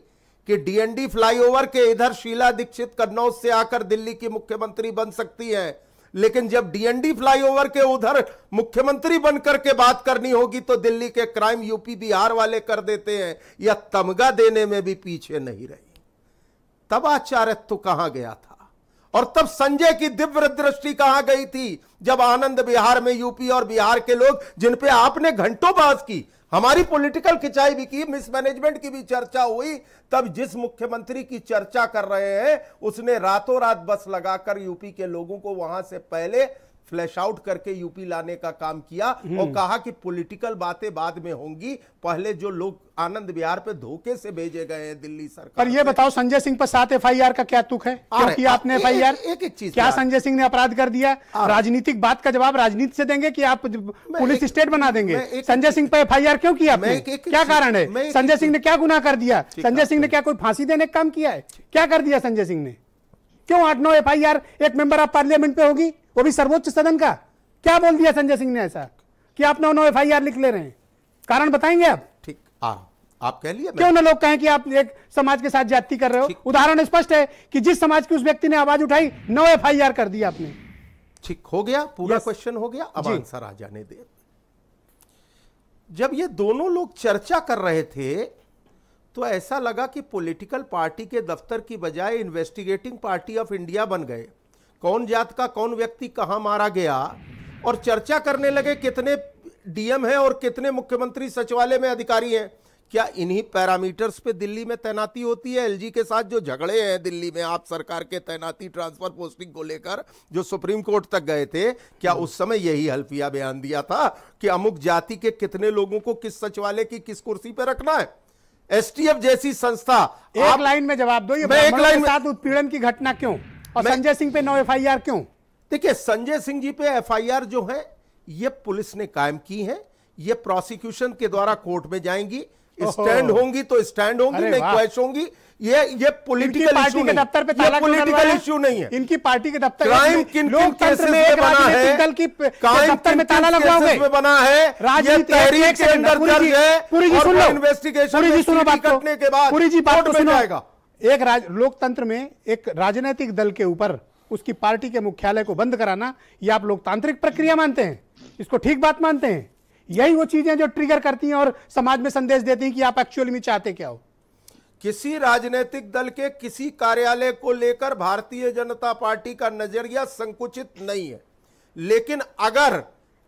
कि डीएनडी फ्लाईओवर के इधर शीला दीक्षित कन्नौज से आकर दिल्ली की मुख्यमंत्री बन सकती है, लेकिन जब डीएनडी फ्लाईओवर के उधर मुख्यमंत्री बनकर के बात करनी होगी तो दिल्ली के क्राइम यूपी बिहार वाले कर देते हैं, या तमगा देने में भी पीछे नहीं रही। तब आचार्यत्व कहां गया था और तब संजय की दिव्य दृष्टि कहां गई थी, जब आनंद विहार में यूपी और बिहार के लोग, जिन पे आपने घंटों बहस की, हमारी पॉलिटिकल खिंचाई भी की, मिसमैनेजमेंट की भी चर्चा हुई, तब जिस मुख्यमंत्री की चर्चा कर रहे हैं उसने रातों रात बस लगाकर यूपी के लोगों को वहां से पहले फ्लैश आउट करके यूपी लाने का काम किया और कहा कि पॉलिटिकल बातें बाद में होंगी, पहले जो लोग आनंद विहार पे धोखे से भेजे गए हैं दिल्ली सरकार। पर ये बताओ, संजय सिंह पर 7 एफआईआर का क्या तुक है? क्या किया आपने एफआईआर? एक चीज, क्या संजय सिंह ने अपराध कर दिया? राजनीतिक बात का जवाब राजनीति से देंगे कि आप पुलिस स्टेट बना देंगे? संजय सिंह पर एफआईआर क्यों किया आपने? क्या कारण है? संजय सिंह ने क्या गुनाह कर दिया? संजय सिंह ने क्या कोई फांसी देने का काम किया है? क्या कर दिया संजय सिंह ने? क्यों 8-9 एफआईआर एक मेंबर ऑफ पार्लियामेंट पे होगी, वो भी सर्वोच्च सदन का? क्या बोल दिया संजय सिंह ने ऐसा कि आप 9 एफआईआर लिख ले रहे हैं? कारण बताएंगे आप? ठीक, आप कह लिए, क्यों ना लोग कहें कि आप एक समाज के साथ जाति कर रहे हो? उदाहरण स्पष्ट है कि जिस समाज की उस व्यक्ति ने आवाज उठाई, 9 एफआईआर कर दिया आपने। ठीक हो गया, पूरा क्वेश्चन हो गया, अब आंसर आ जाने दे। जब ये दोनों लोग चर्चा कर रहे थे तो ऐसा लगा कि पॉलिटिकल पार्टी के दफ्तर की बजाय इन्वेस्टिगेटिंग पार्टी ऑफ इंडिया बन गए। कौन जात का कौन व्यक्ति कहां मारा गया और चर्चा करने लगे कितने डीएम हैं और कितने मुख्यमंत्री सचिवालय में अधिकारी हैं। क्या इन्हीं पैरामीटर्स पे दिल्ली में तैनाती होती है? एलजी के साथ जो झगड़े हैं दिल्ली में आप सरकार के तैनाती ट्रांसफर पोस्टिंग को लेकर जो सुप्रीम कोर्ट तक गए थे, क्या उस समय यही हल्फिया बयान दिया था कि अमुक जाति के कितने लोगों को किस सचिवालय की किस कुर्सी पे रखना है? एसटीएफ जैसी संस्था, एक लाइन में जवाब दो, ये ब्राह्मणों के साथ उत्पीड़न की घटना क्यों और संजय सिंह पे 9 एफआईआर क्यों? देखिए, संजय सिंह जी पे एफआईआर जो है ये पुलिस ने कायम की है, ये प्रोसिक्यूशन के द्वारा कोर्ट में जाएंगी, स्टैंड होंगी तो स्टैंड होंगी, नहीं क्वेश होंगी। ये पॉलिटिकल इशू के दफ्तर पे ताला पॉलिटिकल इशू नहीं है। इनकी पार्टी के दफ्तर क्राइम किन केसेस में बना है, दल की दफ्तर में ताला लगवाओगे, बना है, ये तहरीर के अंदर दर्ज है और इन्वेस्टिगेशन करने के बाद पूरी जी बात कोर्ट में जाएगा। एक लोकतंत्र में एक राजनीतिक दल के ऊपर उसकी पार्टी के मुख्यालय को बंद कराना, ये आप लोकतांत्रिक प्रक्रिया मानते हैं? इसको ठीक बात मानते हैं? यही वो चीजें जो ट्रिगर करती हैं और समाज में संदेश देती हैं कि आप एक्चुअली में चाहते क्या हो? किसी राजनीतिक दल के किसी कार्यालय को लेकर भारतीय जनता पार्टी का नजरिया संकुचित नहीं है, लेकिन अगर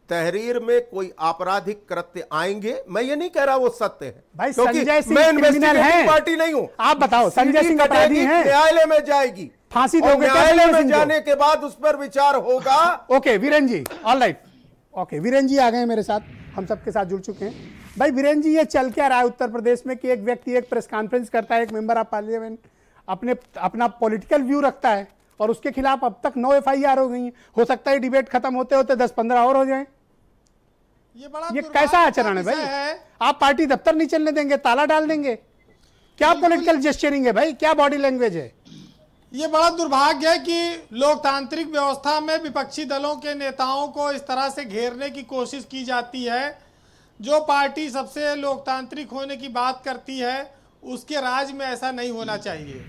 तहरीर में कोई आपराधिक कृत्य आएंगे, मैं ये नहीं कह रहा वो सत्य है भाई, क्योंकि संजय सिंह मैं क्रिमिनल इन्वेस्टिगेटिंग पार्टी नहीं हूं। आप बताओ, संजय सिंह अपराधी हैं, न्यायालय में जाएगी, फांसी और दोगे? न्यायालय में जाने के बाद उस पर विचार होगा। ओके वीरेन जी, ऑल राइट, ओके वीरेन जी आ गए मेरे साथ, हम सबके साथ जुड़ चुके हैं। भाई वीरेन जी, ये चल क्या रहा है उत्तर प्रदेश में कि एक व्यक्ति एक प्रेस कॉन्फ्रेंस करता है, एक मेंबर ऑफ पार्लियामेंट अपना पॉलिटिकल व्यू रखता है और उसके खिलाफ अब तक 9 एफआईआर हो गई हैं। हो सकता है डिबेट खत्म होते होते 10-15 और हो जाए। ये कैसा आचरण है भाई? आप पार्टी दफ्तर नहीं चलने देंगे, ताला डाल देंगे? क्या पॉलिटिकल जेस्चरिंग है भाई? क्या बॉडी लैंग्वेज है? ये बड़ा दुर्भाग्य है कि लोकतांत्रिक व्यवस्था में विपक्षी दलों के नेताओं को इस तरह से घेरने की कोशिश की जाती है। जो पार्टी सबसे लोकतांत्रिक होने की बात करती है उसके राज में ऐसा नहीं होना चाहिए।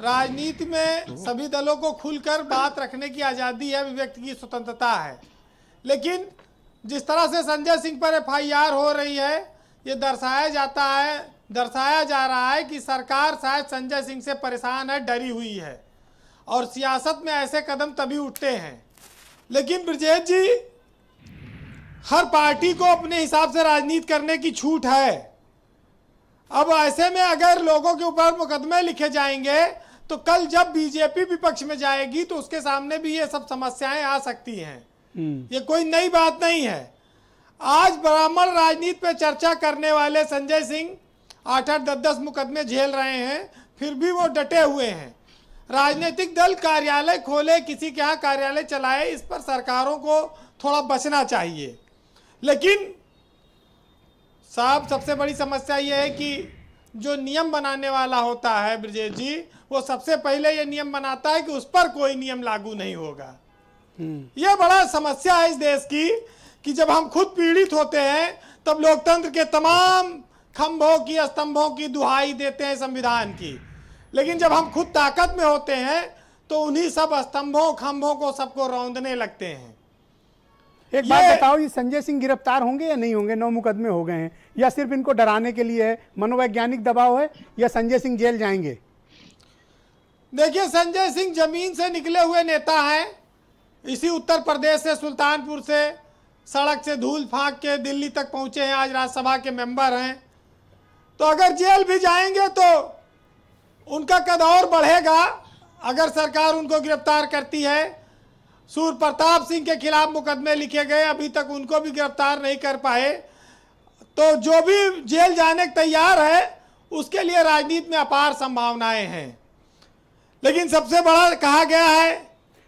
राजनीति में सभी दलों को खुलकर बात रखने की आज़ादी है, अभिव्यक्ति की स्वतंत्रता है, लेकिन जिस तरह से संजय सिंह पर एफआईआर हो रही है, ये दर्शाया जा रहा है कि सरकार शायद संजय सिंह से परेशान है, डरी हुई है, और सियासत में ऐसे कदम तभी उठते हैं। लेकिन ब्रजेश जी, हर पार्टी को अपने हिसाब से राजनीति करने की छूट है। अब ऐसे में अगर लोगों के ऊपर मुकदमे लिखे जाएंगे तो कल जब बीजेपी विपक्ष में जाएगी तो उसके सामने भी ये सब समस्याएं आ सकती हैं। ये कोई नई बात नहीं है। आज ब्राह्मण राजनीति पे चर्चा करने वाले संजय सिंह 8-8, 10-10 मुकदमे झेल रहे हैं, फिर भी वो डटे हुए हैं। राजनीतिक दल कार्यालय खोले, किसी के यहाँ कार्यालय चलाए, इस पर सरकारों को थोड़ा बचना चाहिए। लेकिन साहब, सबसे बड़ी समस्या ये है कि जो नियम बनाने वाला होता है ब्रजेश जी, वो सबसे पहले ये नियम बनाता है कि उस पर कोई नियम लागू नहीं होगा। यह बड़ा समस्या है इस देश की कि जब हम खुद पीड़ित होते हैं तब लोकतंत्र के तमाम खंभों की, स्तंभों की दुहाई देते हैं संविधान की, लेकिन जब हम खुद ताकत में होते हैं तो उन्हीं सब स्तंभों खंभों को सबको रौंदने लगते हैं। एक बात बताओ, ये संजय सिंह गिरफ्तार होंगे या नहीं होंगे? 9 मुकदमे हो गए हैं, या सिर्फ इनको डराने के लिए है, मनोवैज्ञानिक दबाव है, या संजय सिंह जेल जाएंगे? देखिए, संजय सिंह जमीन से निकले हुए नेता हैं। इसी उत्तर प्रदेश से, सुल्तानपुर से सड़क से धूल फांक के दिल्ली तक पहुंचे हैं, आज राज्यसभा के मेंबर हैं। तो अगर जेल भी जाएंगे तो उनका कद और बढ़ेगा अगर सरकार उनको गिरफ्तार करती है। सूर्य प्रताप सिंह के खिलाफ मुकदमे लिखे गए, अभी तक उनको भी गिरफ्तार नहीं कर पाए। तो जो भी जेल जाने को तैयार है उसके लिए राजनीति में अपार संभावनाएं हैं। लेकिन सबसे बड़ा कहा गया है,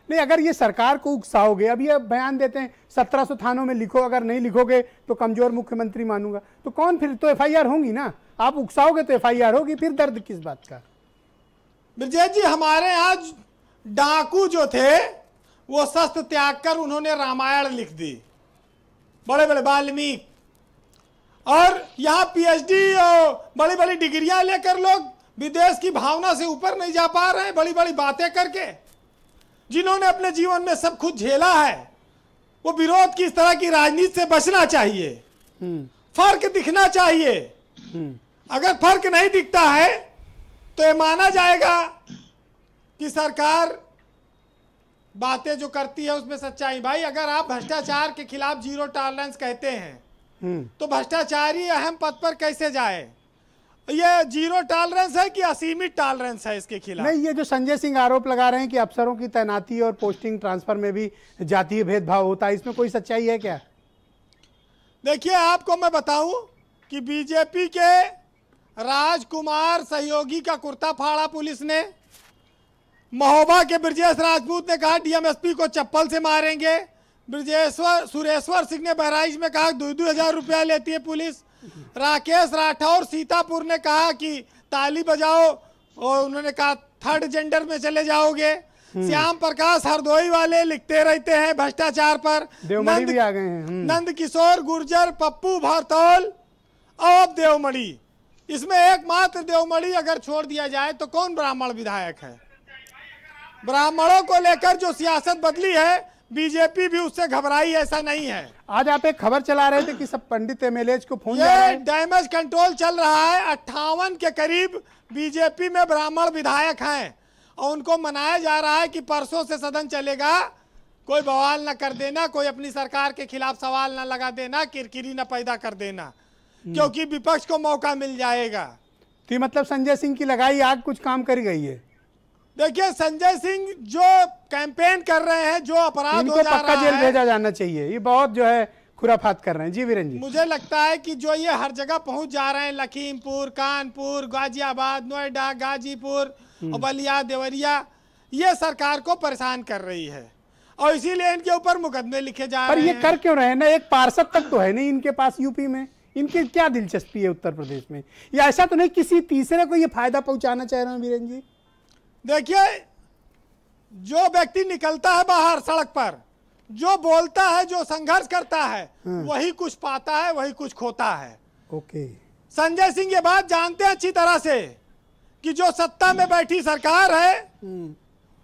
नहीं, अगर ये सरकार को उकसाओगे, अब ये बयान देते हैं 1700 थानों में लिखो, अगर नहीं लिखोगे तो कमजोर मुख्यमंत्री मानूंगा, तो कौन फिर? तो एफआईआर होंगी ना, आप उकसाओगे तो एफआईआर होगी, फिर दर्द किस बात का? ब्रजेश जी, हमारे यहाँ डाकू जो थे वो शस्त्र त्याग कर उन्होंने रामायण लिख दी, बड़े बड़े वाल्मीकि, और यहाँ पीएचडी और बड़ी बड़ी डिग्रियां लेकर लोग विदेश की भावना से ऊपर नहीं जा पा रहे हैं, बड़ी बड़ी बातें करके। जिन्होंने अपने जीवन में सब कुछ झेला है वो विरोध की इस तरह की राजनीति से बचना चाहिए। फर्क दिखना चाहिए। अगर फर्क नहीं दिखता है तो ये माना जाएगा कि सरकार बातें जो करती है उसमें सच्चाई। भाई अगर आप भ्रष्टाचार के खिलाफ जीरो टॉलरेंस कहते हैं तो भ्रष्टाचारी अहम पद पर कैसे जाए? ये जीरो टॉलरेंस है कि असीमित टॉलरेंस है इसके खिलाफ? नहीं, ये जो संजय सिंह आरोप लगा रहे हैं कि अफसरों की तैनाती और पोस्टिंग ट्रांसफर में भी जातीय भेदभाव होता है, इसमें कोई सच्चाई है क्या? देखिए, आपको मैं बताऊं कि बीजेपी के राजकुमार सहयोगी का कुर्ता फाड़ा पुलिस ने। महोबा के ब्रजेश राजपूत ने कहा डीएमएसपी को चप्पल से मारेंगे। सुरेश्वर सिंह ने बहराइच में कहा 2,000 रुपया लेती है पुलिस। राकेश राठौर सीतापुर ने कहा कि ताली बजाओ और उन्होंने कहा थर्ड जेंडर में चले जाओगे। श्याम प्रकाश हरदोई वाले लिखते रहते हैं भ्रष्टाचार पर। देवमणि भी आ गए हैं। नंद किशोर गुर्जर, पप्पू भरतौल और देवमणि। इसमें एकमात्र देवमणि अगर छोड़ दिया जाए तो कौन ब्राह्मण विधायक है? ब्राह्मणों को लेकर जो सियासत बदली है बीजेपी भी उससे घबराई, ऐसा नहीं है। आज आप एक खबर चला रहे थे कि सब पंडित एमएलएज को फोन जा रहा ये है। डैमेज कंट्रोल चल रहा है। 58 के करीब बीजेपी में ब्राह्मण विधायक हैं और उनको मनाया जा रहा है कि परसों से सदन चलेगा, कोई बवाल न कर देना, कोई अपनी सरकार के खिलाफ सवाल न लगा देना, किरकिरी न पैदा कर देना, क्योंकि विपक्ष को मौका मिल जाएगा। तो मतलब संजय सिंह की लगाई आग कुछ काम कर गई है। देखिए, संजय सिंह जो कैंपेन कर रहे हैं, जो अपराध हो इनको जा पक्का रहा जेल है, भेजा जाना चाहिए। ये बहुत जो है खुराफात कर रहे हैं। जी वीरेंद्र जी, मुझे लगता है कि जो ये हर जगह पहुंच जा रहे हैं, लखीमपुर, कानपुर, गाजियाबाद, नोएडा, गाजीपुर और बलिया, देवरिया, ये सरकार को परेशान कर रही है और इसीलिए इनके ऊपर मुकदमे लिखे जा पर रहे ये हैं। कर क्यों रहे हैं ना? एक पार्षद तक तो है नहीं इनके पास यूपी में। इनकी क्या दिलचस्पी है उत्तर प्रदेश में? या ऐसा तो नहीं किसी तीसरे को ये फायदा पहुंचाना चाह रहे हैं वीरेंद्र जी? देखिए, जो व्यक्ति निकलता है बाहर सड़क पर, जो बोलता है, जो संघर्ष करता है, वही कुछ पाता है, वही कुछ खोता है। ओके। संजय सिंह ये बात जानते हैं अच्छी तरह से कि जो सत्ता में बैठी सरकार है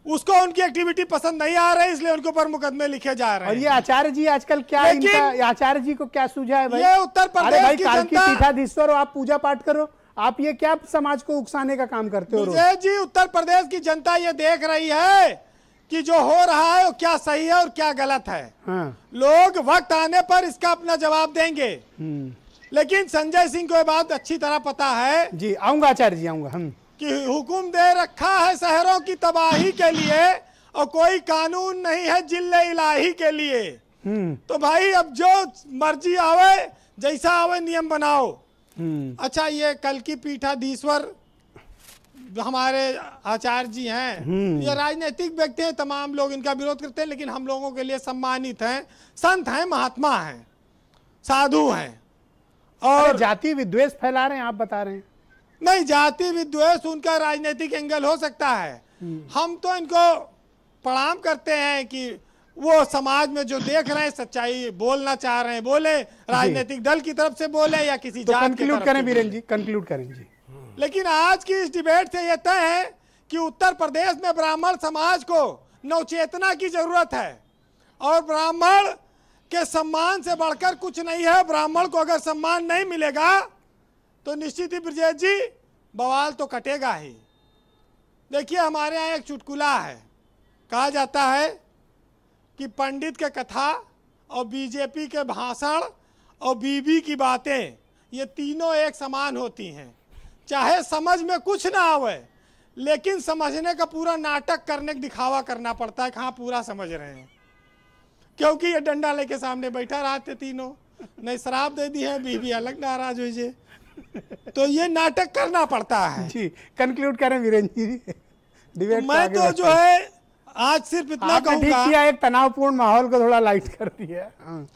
उसको उनकी एक्टिविटी पसंद नहीं आ रही, इसलिए उनके ऊपर मुकदमे लिखे जा रहे और हैं। ये आचार्य जी आजकल क्या लेकिन इनका, आचार्य जी को क्या सूझा है भाई? ये उत्तर अरे प्रदेश भाई, की काल की जनता, पीठाधीश्वर हो, आप पूजा पाठ करो, आप ये क्या समाज को उकसाने का काम करते हो रोज? विजय जी, उत्तर प्रदेश की जनता ये देख रही है कि जो हो रहा है वो क्या सही है और क्या गलत है। हाँ। लोग वक्त आने पर इसका अपना जवाब देंगे। लेकिन संजय सिंह को ये बात अच्छी तरह पता है जी, आऊंगा आचार्य जी, आऊंगा हम कि हुकुम दे रखा है शहरों की तबाही के लिए और कोई कानून नहीं है जिल्ले इलाही के लिए। तो भाई अब जो मर्जी आवे, जैसा आवे नियम बनाओ। अच्छा, ये कल की पीठाधीश्वर हमारे आचार्य जी हैं, ये राजनीतिक व्यक्ति हैं, तमाम लोग इनका विरोध करते हैं, लेकिन हम लोगों के लिए सम्मानित हैं, संत हैं, महात्मा हैं, साधु हैं। और जाति विद्वेष फैला रहे हैं, आप बता रहे हैं। नहीं, जाति विद्वेष उनका राजनीतिक एंगल हो सकता है। हम तो इनको प्रणाम करते हैं कि वो समाज में जो देख रहे हैं, सच्चाई बोलना चाह रहे हैं, बोले, राजनीतिक दल की तरफ से बोले या किसी तो जात की कंक्लूड तरफ करें से वीरेंद्र जी, कंक्लूड करें जी। लेकिन आज की इस डिबेट से यह तय है कि उत्तर प्रदेश में ब्राह्मण समाज को नवचेतना की जरूरत है और ब्राह्मण के सम्मान से बढ़कर कुछ नहीं है। ब्राह्मण को अगर सम्मान नहीं मिलेगा तो निश्चित ही ब्रजेश जी बवाल तो कटेगा ही। देखिए, हमारे यहाँ एक चुटकुला है, कहा जाता है कि पंडित के कथा और बीजेपी के भाषण और बीबी की बातें, ये तीनों एक समान होती हैं। चाहे समझ में कुछ ना आवे, लेकिन समझने का पूरा नाटक करने का दिखावा करना पड़ता है कि हाँ पूरा समझ रहे हैं, क्योंकि ये डंडा लेके सामने बैठा रहते तीनों, नहीं शराब दे दी है, बीबी अलग नाराज हो जाए, तो ये नाटक करना पड़ता है। जी, कंक्लूड करें वीरेंद्र जी। डिबेट मैं तो जो है आज सिर्फ इतना आपने ठीक कहूंगा, किया, एक तनावपूर्ण माहौल को थोड़ा लाइट कर दिया। हाँ।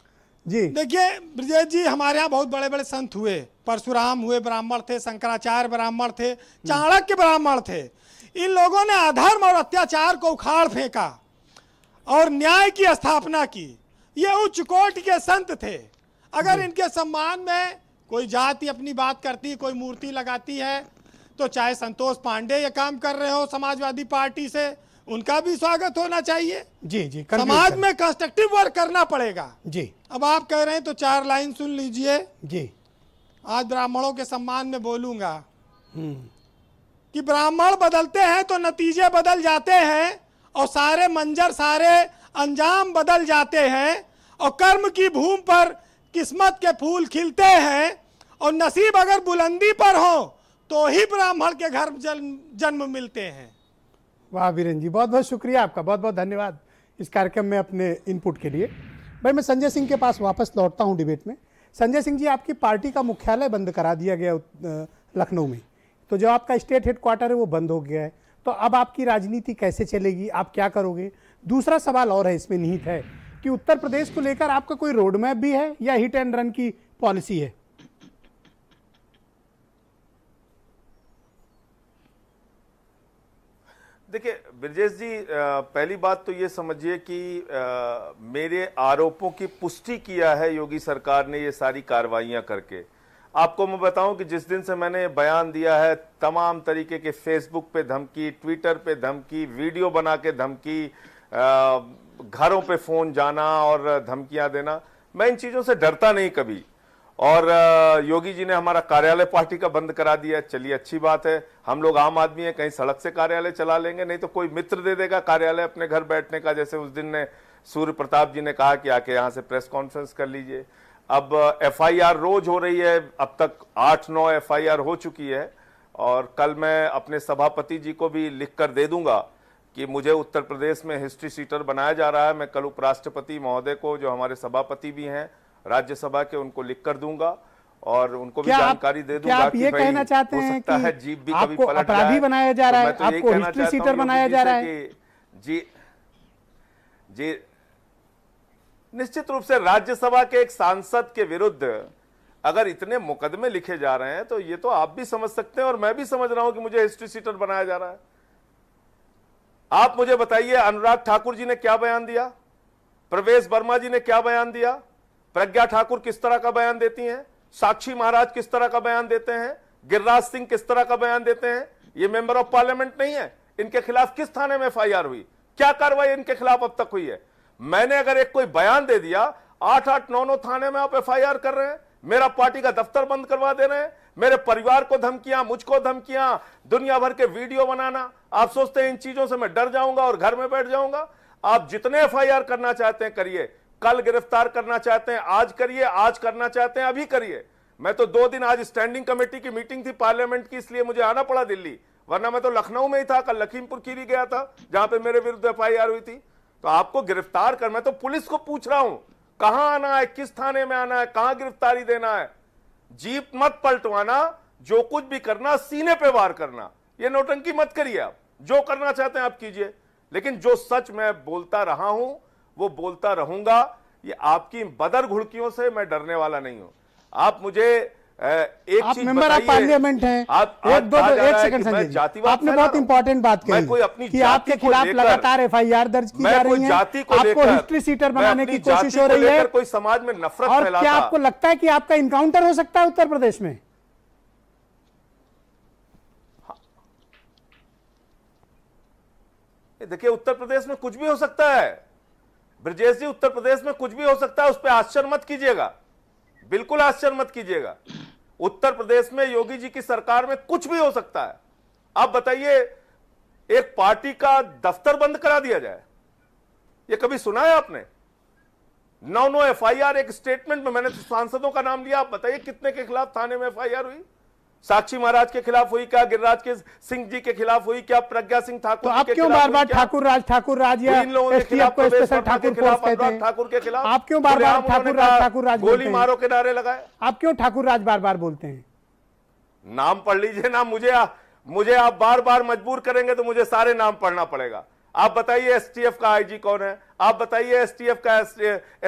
जी, देखिए ब्रजेश जी, हमारे यहाँ बहुत बड़े बड़े संत हुए, परशुराम हुए, ब्राह्मण थे, शंकराचार्य ब्राह्मण थे, चाणक्य ब्राह्मण थे। इन लोगों ने अधर्म और अत्याचार को उखाड़ फेंका और न्याय की स्थापना की। ये उच्च कोट के संत थे। अगर इनके सम्मान में कोई जाति अपनी बात करती, कोई मूर्ति लगाती है, तो चाहे संतोष पांडे ये काम कर रहे हो समाजवादी पार्टी से, उनका भी स्वागत होना चाहिए। जी, जी, समाज में कंस्ट्रक्टिव वर्क करना पड़ेगा। जी, अब आप कह रहे हैं तो 4 लाइन सुन लीजिए। जी, आज ब्राह्मणों के सम्मान में बोलूंगा कि ब्राह्मण बदलते हैं तो नतीजे बदल जाते हैं और सारे मंजर, सारे अंजाम बदल जाते हैं और कर्म की भूमि पर किस्मत के फूल खिलते हैं और नसीब अगर बुलंदी पर हो तो ही ब्राह्मण के घर जन्म मिलते हैं। वाह वीरेन जी, बहुत बहुत शुक्रिया आपका, बहुत बहुत धन्यवाद इस कार्यक्रम में अपने इनपुट के लिए। भाई मैं संजय सिंह के पास वापस लौटता हूं डिबेट में। संजय सिंह जी, आपकी पार्टी का मुख्यालय बंद करा दिया गया लखनऊ में, तो जो आपका स्टेट हेडक्वार्टर है वो बंद हो गया है, तो अब आपकी राजनीति कैसे चलेगी, आप क्या करोगे? दूसरा सवाल और है इसमें निहित है कि उत्तर प्रदेश को लेकर आपका कोई रोड मैप भी है या हिट एंड रन की पॉलिसी है? देखिए ब्रजेश जी, पहली बात तो ये समझिए कि मेरे आरोपों की पुष्टि किया है योगी सरकार ने ये सारी कार्रवाइयां करके। आपको मैं बताऊं कि जिस दिन से मैंने बयान दिया है, तमाम तरीके के फेसबुक पे धमकी, ट्विटर पे धमकी, वीडियो बना के धमकी, घरों पे फोन जाना और धमकियां देना, मैं इन चीजों से डरता नहीं कभी। और योगी जी ने हमारा कार्यालय पार्टी का बंद करा दिया, चलिए अच्छी बात है। हम लोग आम आदमी है, कहीं सड़क से कार्यालय चला लेंगे, नहीं तो कोई मित्र दे देगा कार्यालय अपने घर बैठने का। जैसे उस दिन ने सूर्य प्रताप जी ने कहा कि आके यहाँ से प्रेस कॉन्फ्रेंस कर लीजिए। अब FIR रोज हो रही है, अब तक 8-9 FIR हो चुकी है और कल मैं अपने सभापति जी को भी लिख कर दे दूंगा कि मुझे उत्तर प्रदेश में हिस्ट्री सीटर बनाया जा रहा है। मैं कल उपराष्ट्रपति महोदय को, जो हमारे सभापति भी हैं राज्यसभा के, उनको लिख कर दूंगा और उनको भी जानकारी दे दूंगा आप ये कहना चाहते हैं कि जीप भी कभी आपको पलट अपराधी जाए, बनाया जा रहा है, तो आपको हिस्ट्री सीटर बनाया जा रहा है? जी निश्चित रूप से राज्यसभा के एक सांसद के विरुद्ध अगर इतने मुकदमे लिखे जा रहे हैं तो ये तो आप भी समझ सकते हैं और मैं भी समझ रहा हूं कि मुझे हिस्ट्री सीटर बनाया जा रहा है। आप मुझे बताइए, अनुराग ठाकुर जी ने क्या बयान दिया, प्रवेश वर्मा जी ने क्या बयान दिया, प्रज्ञा ठाकुर किस तरह का बयान देती हैं, साक्षी महाराज किस तरह का बयान देते हैं, गिरिराज सिंह किस तरह का बयान देते हैं। ये मेंबर ऑफ पार्लियामेंट नहीं है, इनके खिलाफ किस थाने में FIR हुई, क्या कार्रवाई इनके खिलाफ अब तक हुई है? मैंने अगर एक कोई बयान दे दिया, 8-8, 9-9 थाने में आप FIR कर रहे हैं, मेरा पार्टी का दफ्तर बंद करवा दे रहे हैं, मेरे परिवार को धमकियां, मुझको धमकियां, दुनिया भर के वीडियो बनाना। आप सोचते हैं इन चीजों से मैं डर जाऊंगा और घर में बैठ जाऊंगा? आप जितने FIR करना चाहते हैं करिए, कल गिरफ्तार करना चाहते हैं आज करिए, आज करना चाहते हैं अभी करिए। मैं तो 2 दिन, आज स्टैंडिंग कमेटी की मीटिंग थी पार्लियामेंट की, इसलिए मुझे आना पड़ा दिल्ली, वरना मैं तो लखनऊ में ही था। कल लखीमपुर खीरी गया था जहां पे मेरे विरुद्ध FIR हुई थी। तो आपको गिरफ्तार कर, मैं तो पुलिस को पूछ रहा हूं कहां आना है, किस थाने में आना है, कहां गिरफ्तारी देना है। जीप मत पलटवाना, जो कुछ भी करना सीने पे वार करना, ये नौटंकी मत करिए। आप जो करना चाहते हैं आप कीजिए, लेकिन जो सच मैं बोलता रहा हूं वो बोलता रहूंगा। ये आपकी बदर घुड़कियों से मैं डरने वाला नहीं हूं। आप मुझे एक आप चीज मेंबर ऑफ पार्लियामेंट हैं, एक सेकंड संजय जी, आपने बहुत इंपॉर्टेंट बात कही कि आपके खिलाफ लगातार FIR दर्ज की जा रही है, आपको हिस्ट्री सीटर बनाने की कोशिश हो रही है, कोई समाज में नफरत और फैलाता। क्या आपको लगता है कि आपका इनकाउंटर हो सकता है उत्तर प्रदेश में? देखिए, उत्तर प्रदेश में कुछ भी हो सकता है ब्रजेश जी, उत्तर प्रदेश में कुछ भी हो सकता है, उस पर आश्चर्य मत कीजिएगा, बिल्कुल आश्चर्य मत कीजिएगा। उत्तर प्रदेश में योगी जी की सरकार में कुछ भी हो सकता है। आप बताइए, एक पार्टी का दफ्तर बंद करा दिया जाए, ये कभी सुना है आपने? 9-9 FIR एक स्टेटमेंट में, मैंने सांसदों का नाम लिया, आप बताइए कितने के खिलाफ थाने में FIR हुई? साक्षी महाराज के खिलाफ हुई क्या, गिरिराज के सिंह जी के खिलाफ हुई क्या, प्रज्ञा सिंह ठाकुर तो आप क्यों बार बार ठाकुर राज या STF को स्पेशल ठाकुर फोर्स कहते हैं? ठाकुर के खिलाफ आप क्यों बार बार ठाकुर राज गोली मारो के नारे लगाए? आप क्यों ठाकुर राज बार बार बोलते हैं? नाम पढ़ लीजिए ना, मुझे आप बार बार मजबूर करेंगे तो मुझे सारे नाम पढ़ना पड़ेगा। आप बताइए STF का IG कौन है, आप बताइए STF का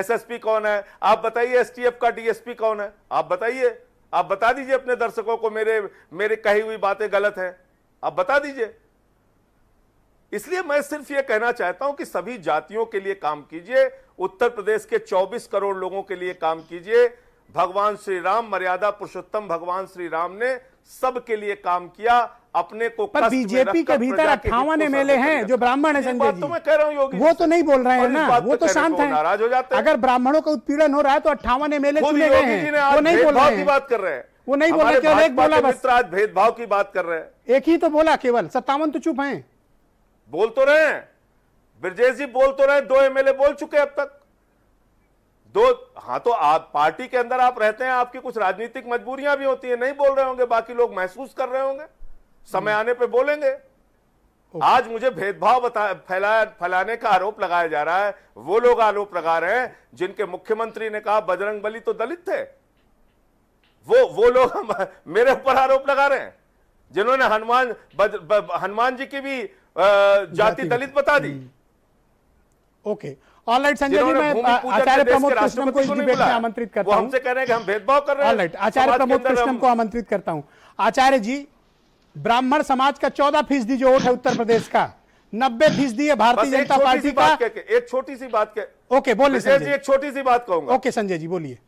SSP कौन है, आप बताइए STF का DSP कौन है, आप बताइए, आप बता दीजिए अपने दर्शकों को मेरे कही हुई बातें गलत हैं, आप बता दीजिए। इसलिए मैं सिर्फ ये कहना चाहता हूं कि सभी जातियों के लिए काम कीजिए, उत्तर प्रदेश के 24 करोड़ लोगों के लिए काम कीजिए। भगवान श्री राम, मर्यादा पुरुषोत्तम भगवान श्री राम ने सबके लिए काम किया, अपने को पर बीजेपी के भीतर 58 MLA हैं जो ब्राह्मण है संजय जी, तो मैं कह रहा हूं योगी वो तो नहीं बोल रहे हैं ना, वो तो शांत हैं, नाराज हो जाते हैं। अगर ब्राह्मणों का उत्पीड़न हो रहा है तो 58 MLA चुने गए हैं, वो नहीं बोल रहे हैं। बात कर रहे हैं, वो नहीं बोला, हमारे केवल एक भाजपा बोला के बस। मित्र आज भेदभाव की बात कर रहे हैं। एक ही तो बोला केवल, 57 तो चुप हैं। बोल तो रहे हैं ब्रजेश जी, बोल तो रहे हैं, 2 एमएलए बोल चुके अब तक। हाँ, तो आप पार्टी के अंदर आप रहते हैं, आपकी कुछ राजनीतिक मजबूरियां भी होती है, नहीं बोल रहे होंगे, बाकी लोग महसूस कर रहे होंगे, समय आने पे बोलेंगे। आज मुझे भेदभाव फैलाने का आरोप लगाया जा रहा है। वो लोग आरोप लगा रहे हैं जिनके मुख्यमंत्री ने कहा बजरंगबली तो दलित थे, वो लोग मेरे ऊपर आरोप लगा रहे हैं, जिन्होंने हनुमान जी की भी जाति दलित बता दी। ओके, ऑलराइट संजय जी, मैं आचार्य प्रमोद कृष्णम को इस डिबेट में आमंत्रित करता हूं। हमसे कह रहे हैं कि हम भेदभाव कर रहे हैं। ऑलराइट, आचार्य प्रमोद कृष्णम को आमंत्रित करता हूं। आचार्य जी, ब्राह्मण समाज का 14% जो वोट है उत्तर प्रदेश का, 90% है भारतीय जनता पार्टी का। एक छोटी सी बात के, ओके बोलिए संजय जी, एक छोटी सी बात कहूंगा। ओके संजय जी बोलिए।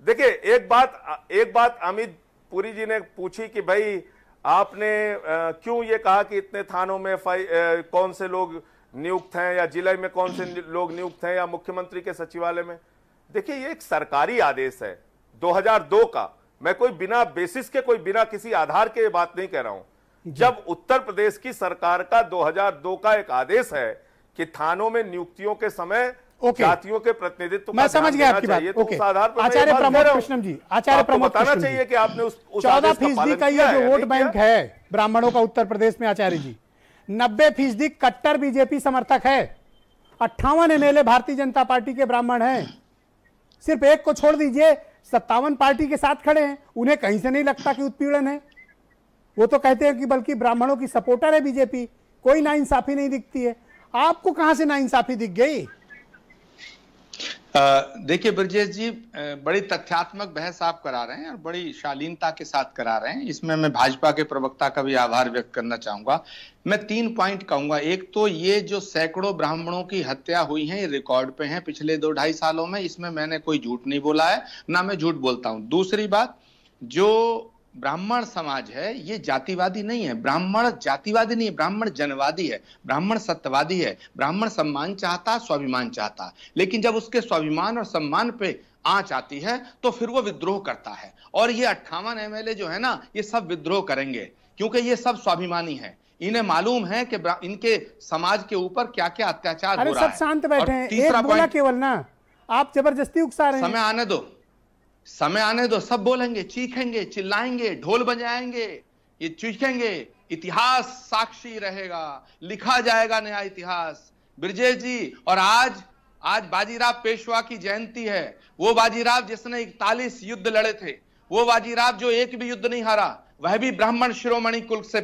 देखिए, एक बात अमित पुरी जी ने पूछी कि भाई आपने क्यों ये कहा कि इतने थानों में कौन से लोग नियुक्त हैं, या जिले में कौन से लोग नियुक्त हैं, या मुख्यमंत्री के सचिवालय में। देखिए, ये एक सरकारी आदेश है 2002 का। मैं कोई बिना बेसिस के, कोई बिना किसी आधार के बात नहीं कह रहा हूं। जब उत्तर प्रदेश की सरकार का 2002 का एक आदेश है कि थानों में नियुक्तियों के समय जातियों के प्रतिनिधित्व, मैं समझ गया आपकी बात। ओके, आचार्य प्रमोद कृष्णम जी, आचार्य प्रमोद बताना चाहिए कि आपने उस 14% का ये जो वोट बैंक है ब्राह्मणों का उत्तर प्रदेश में, आचार्य जी 90% कट्टर बीजेपी समर्थक है, 58 एमएलए भारतीय जनता पार्टी के ब्राह्मण हैं। सिर्फ एक को छोड़ दीजिए, 57 पार्टी के साथ खड़े हैं। उन्हें कहीं से नहीं लगता कि उत्पीड़न है। वो तो कहते हैं कि बल्कि ब्राह्मणों की सपोर्टर है बीजेपी, कोई नाइंसाफी नहीं दिखती है। आपको कहां से नाइंसाफी दिख गई? देखिए ब्रजेश जी, बड़ी तथ्यात्मक बहस आप करा रहे हैं और बड़ी शालीनता के साथ करा रहे हैं। इसमें मैं भाजपा के प्रवक्ता का भी आभार व्यक्त करना चाहूंगा। मैं 3 पॉइंट कहूंगा। एक तो ये जो सैकड़ों ब्राह्मणों की हत्या हुई है, ये रिकॉर्ड पे है पिछले 2-2.5 सालों में। इसमें मैंने कोई झूठ नहीं बोला है, ना मैं झूठ बोलता हूं। दूसरी बात, जो ब्राह्मण समाज है ये जातिवादी नहीं है। ब्राह्मण जातिवादी नहीं है, ब्राह्मण जनवादी है, ब्राह्मण सत्यवादी है। ब्राह्मण सम्मान चाहता, स्वाभिमान चाहता, लेकिन जब उसके स्वाभिमान और सम्मान पे आंच आती है तो फिर वो विद्रोह करता है। और ये 58 एमएलए जो है ना, ये सब विद्रोह करेंगे, क्योंकि ये सब स्वाभिमानी है। इन्हें मालूम है कि इनके समाज के ऊपर क्या क्या अत्याचार हो रहा है। सब शांत बैठे हैं, एक बोला केवल ना, आप जबरदस्ती उकसा रहे हैं। समय आने दो, समय आने दो, सब बोलेंगे, चीखेंगे, चिल्लाएंगे, ढोल बजाएंगे, ये चीखेंगे। इतिहास साक्षी रहेगा, लिखा जाएगा नया इतिहास ब्रजेश जी। और आज बाजीराव पेशवा की जयंती है। वो बाजीराव जिसने 41 युद्ध लड़े थे, वो बाजीराव जो एक भी युद्ध नहीं हारा, वह भी ब्राह्मण शिरोमणि कुल से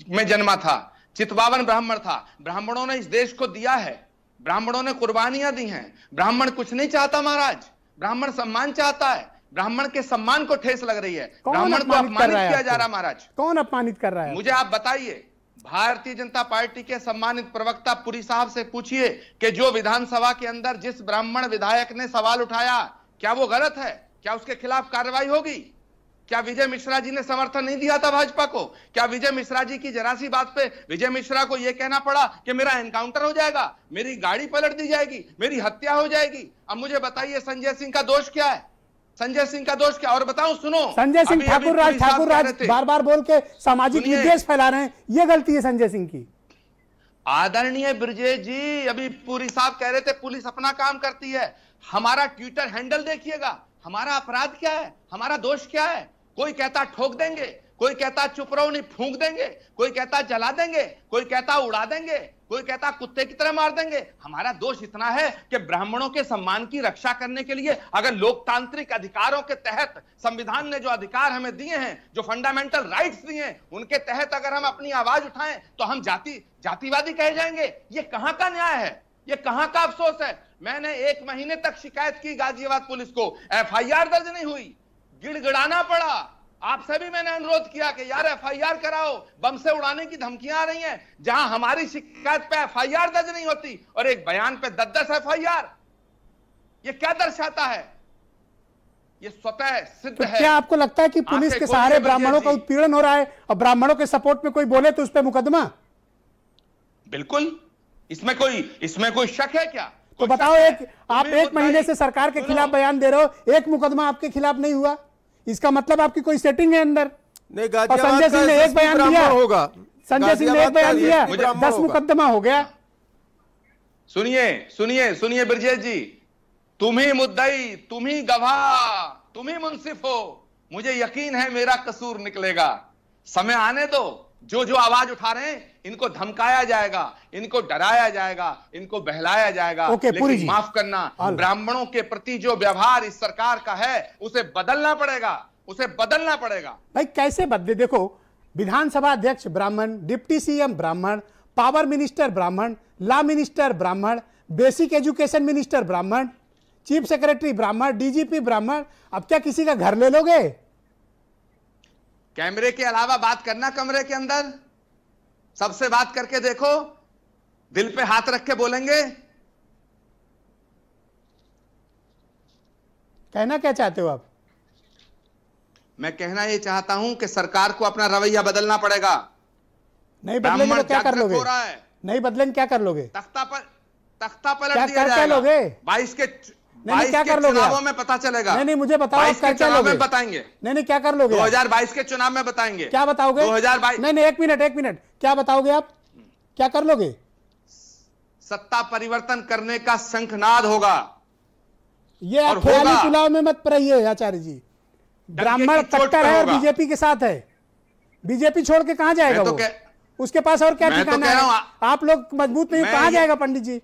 में जन्मा था, चितवावन ब्राह्मण था। ब्राह्मणों ने इस देश को दिया है, ब्राह्मणों ने कुर्बानियां दी हैं। ब्राह्मण कुछ नहीं चाहता महाराज, ब्राह्मण सम्मान चाहता है। ब्राह्मण के सम्मान को ठेस लग रही है, ब्राह्मण को अपमानित किया जा रहा है महाराज। कौन अपमानित कर रहा है? मुझे आप बताइए। भारतीय जनता पार्टी के सम्मानित प्रवक्ता पुरी साहब से पूछिए कि जो विधानसभा के अंदर जिस ब्राह्मण विधायक ने सवाल उठाया, क्या वो गलत है? क्या उसके खिलाफ कार्रवाई होगी? क्या विजय मिश्रा जी ने समर्थन नहीं दिया था भाजपा को? क्या विजय मिश्रा जी की जरा सी बात पे विजय मिश्रा को यह कहना पड़ा कि मेरा एनकाउंटर हो जाएगा, मेरी गाड़ी पलट दी जाएगी, मेरी हत्या हो जाएगी? अब मुझे बताइए संजय सिंह का दोष क्या है? संजय सिंह का दोष क्या? और बताऊं, सुनो, संजय सिंह ठाकुर राज बार बार बोल के सामाजिक विद्वेष फैला रहे हैं, ये गलती है संजय सिंह की। आदरणीय ब्रजेश जी, अभी पुरी साहब कह रहे थे पुलिस अपना काम करती है। हमारा ट्विटर हैंडल देखिएगा, हमारा अपराध क्या है, हमारा दोष क्या है? कोई कहता ठोक देंगे, कोई कहता चुप रहो नहीं फूंक देंगे, कोई कहता जला देंगे, कोई कहता उड़ा देंगे, कोई कहता कुत्ते की तरह मार देंगे। हमारा दोष इतना है कि ब्राह्मणों के सम्मान की रक्षा करने के लिए अगर लोकतांत्रिक अधिकारों के तहत संविधान ने जो अधिकार हमें दिए हैं, जो फंडामेंटल राइट्स दिए हैं, उनके तहत अगर हम अपनी आवाज उठाएं तो हम जातिवादी कहे जाएंगे। ये कहां का न्याय है? ये कहां का अफसोस है? मैंने 1 महीने तक शिकायत की गाजियाबाद पुलिस को, एफआईआर दर्ज नहीं हुई, गिड़गिड़ाना पड़ा। आपसे भी मैंने अनुरोध किया कि यार एफआईआर कराओ, बम से उड़ाने की धमकियां आ रही हैं। जहां हमारी शिकायत पे एफआईआर दर्ज नहीं होती और एक बयान पे 10-10 एफआईआर, ये क्या दर्शाता है? ये स्वतः सिद्ध है। क्या आपको लगता है कि पुलिस के सहारे ब्राह्मणों का उत्पीड़न हो रहा है और ब्राह्मणों के सपोर्ट में कोई बोले तो उस पर मुकदमा? बिल्कुल, इसमें कोई शक है क्या? तो बताओ, आप एक महीने से सरकार के खिलाफ बयान दे रहे हो, एक मुकदमा आपके खिलाफ नहीं हुआ, इसका मतलब आपकी कोई सेटिंग है अंदर। नहीं, और संजय सिंह ने एक बयान दिया होगा, संजय सिंह ने एक बयान दिया, 10 मुकदमा हो गया। सुनिए ब्रजेश जी, तुम ही मुद्दई, तुम ही गवाह, तुम ही मुंसिफ हो। मुझे यकीन है मेरा कसूर निकलेगा। समय आने दो, जो आवाज उठा रहे हैं इनको धमकाया जाएगा, इनको डराया जाएगा, इनको बहलाया जाएगा। लेकिन माफ करना, ब्राह्मणों के प्रति जो व्यवहार इस सरकार का है उसे बदलना पड़ेगा, उसे बदलना पड़ेगा। भाई कैसे बदले? देखो, विधानसभा अध्यक्ष ब्राह्मण, डिप्टी सीएम ब्राह्मण, पावर मिनिस्टर ब्राह्मण, लॉ मिनिस्टर ब्राह्मण, बेसिक एजुकेशन मिनिस्टर ब्राह्मण, चीफ सेक्रेटरी ब्राह्मण, डीजीपी ब्राह्मण। अब क्या किसी का घर ले लोगे? कैमरे के अलावा बात करना कमरे के अंदर, सबसे बात करके देखो, दिल पे हाथ रख के बोलेंगे। कहना क्या चाहते हो आप? मैं कहना ये चाहता हूं कि सरकार को अपना रवैया बदलना पड़ेगा। नहीं बदलेंगे तो क्या कर लोगे? नहीं बदलेंगे क्या कर लोगे? तख्ता पलट दिया जाएगा। क्या लोगे? 22 के क्या कर लोगे? चुनावों में पता चलेगा। नहीं मुझे बताओ, आप क्या लोगे? बताएंगे। नहीं क्या कर लोगे? 2022 के चुनाव में बताएंगे। क्या बताओगे? 2022। नहीं एक मिनट, क्या बताओगे आप? क्या कर लोगे? सत्ता परिवर्तन करने का शंखनाद होगा। ये आप ख्याली चुनाव में मत पड़िए आचार्य जी। ब्राह्मण कट्टर है और बीजेपी के साथ है। बीजेपी छोड़ के कहां जाएगा वो? उसके पास और क्या ठिकाना है? आप लोग मजबूत नहीं, कहां जाएगा पंडित जी?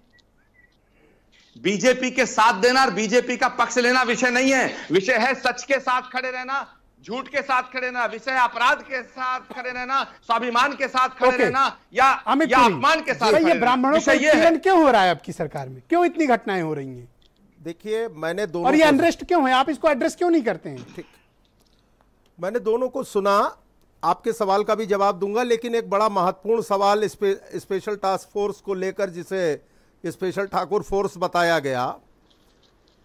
बीजेपी के साथ देना और बीजेपी का पक्ष लेना विषय नहीं है। विषय है सच के साथ खड़े रहना, झूठ के साथ खड़े रहना, विषय है अपराध के साथ खड़े रहना, स्वाभिमान के साथ खड़े रहना या अपमान के साथ। ये ब्राह्मणों का उत्पीड़न क्यों हो रहा है आपकी सरकार में? क्यों इतनी घटनाएं हो रही हैं? देखिए, मैंने दोनों, और ये अनरेस्ट क्यों है? आप इसको एड्रेस क्यों नहीं करते हैं? ठीक, मैंने दोनों को सुना, आपके सवाल का भी जवाब दूंगा, लेकिन एक बड़ा महत्वपूर्ण सवाल स्पेशल टास्क फोर्स को लेकर, जिसे स्पेशल ठाकुर फोर्स बताया गया।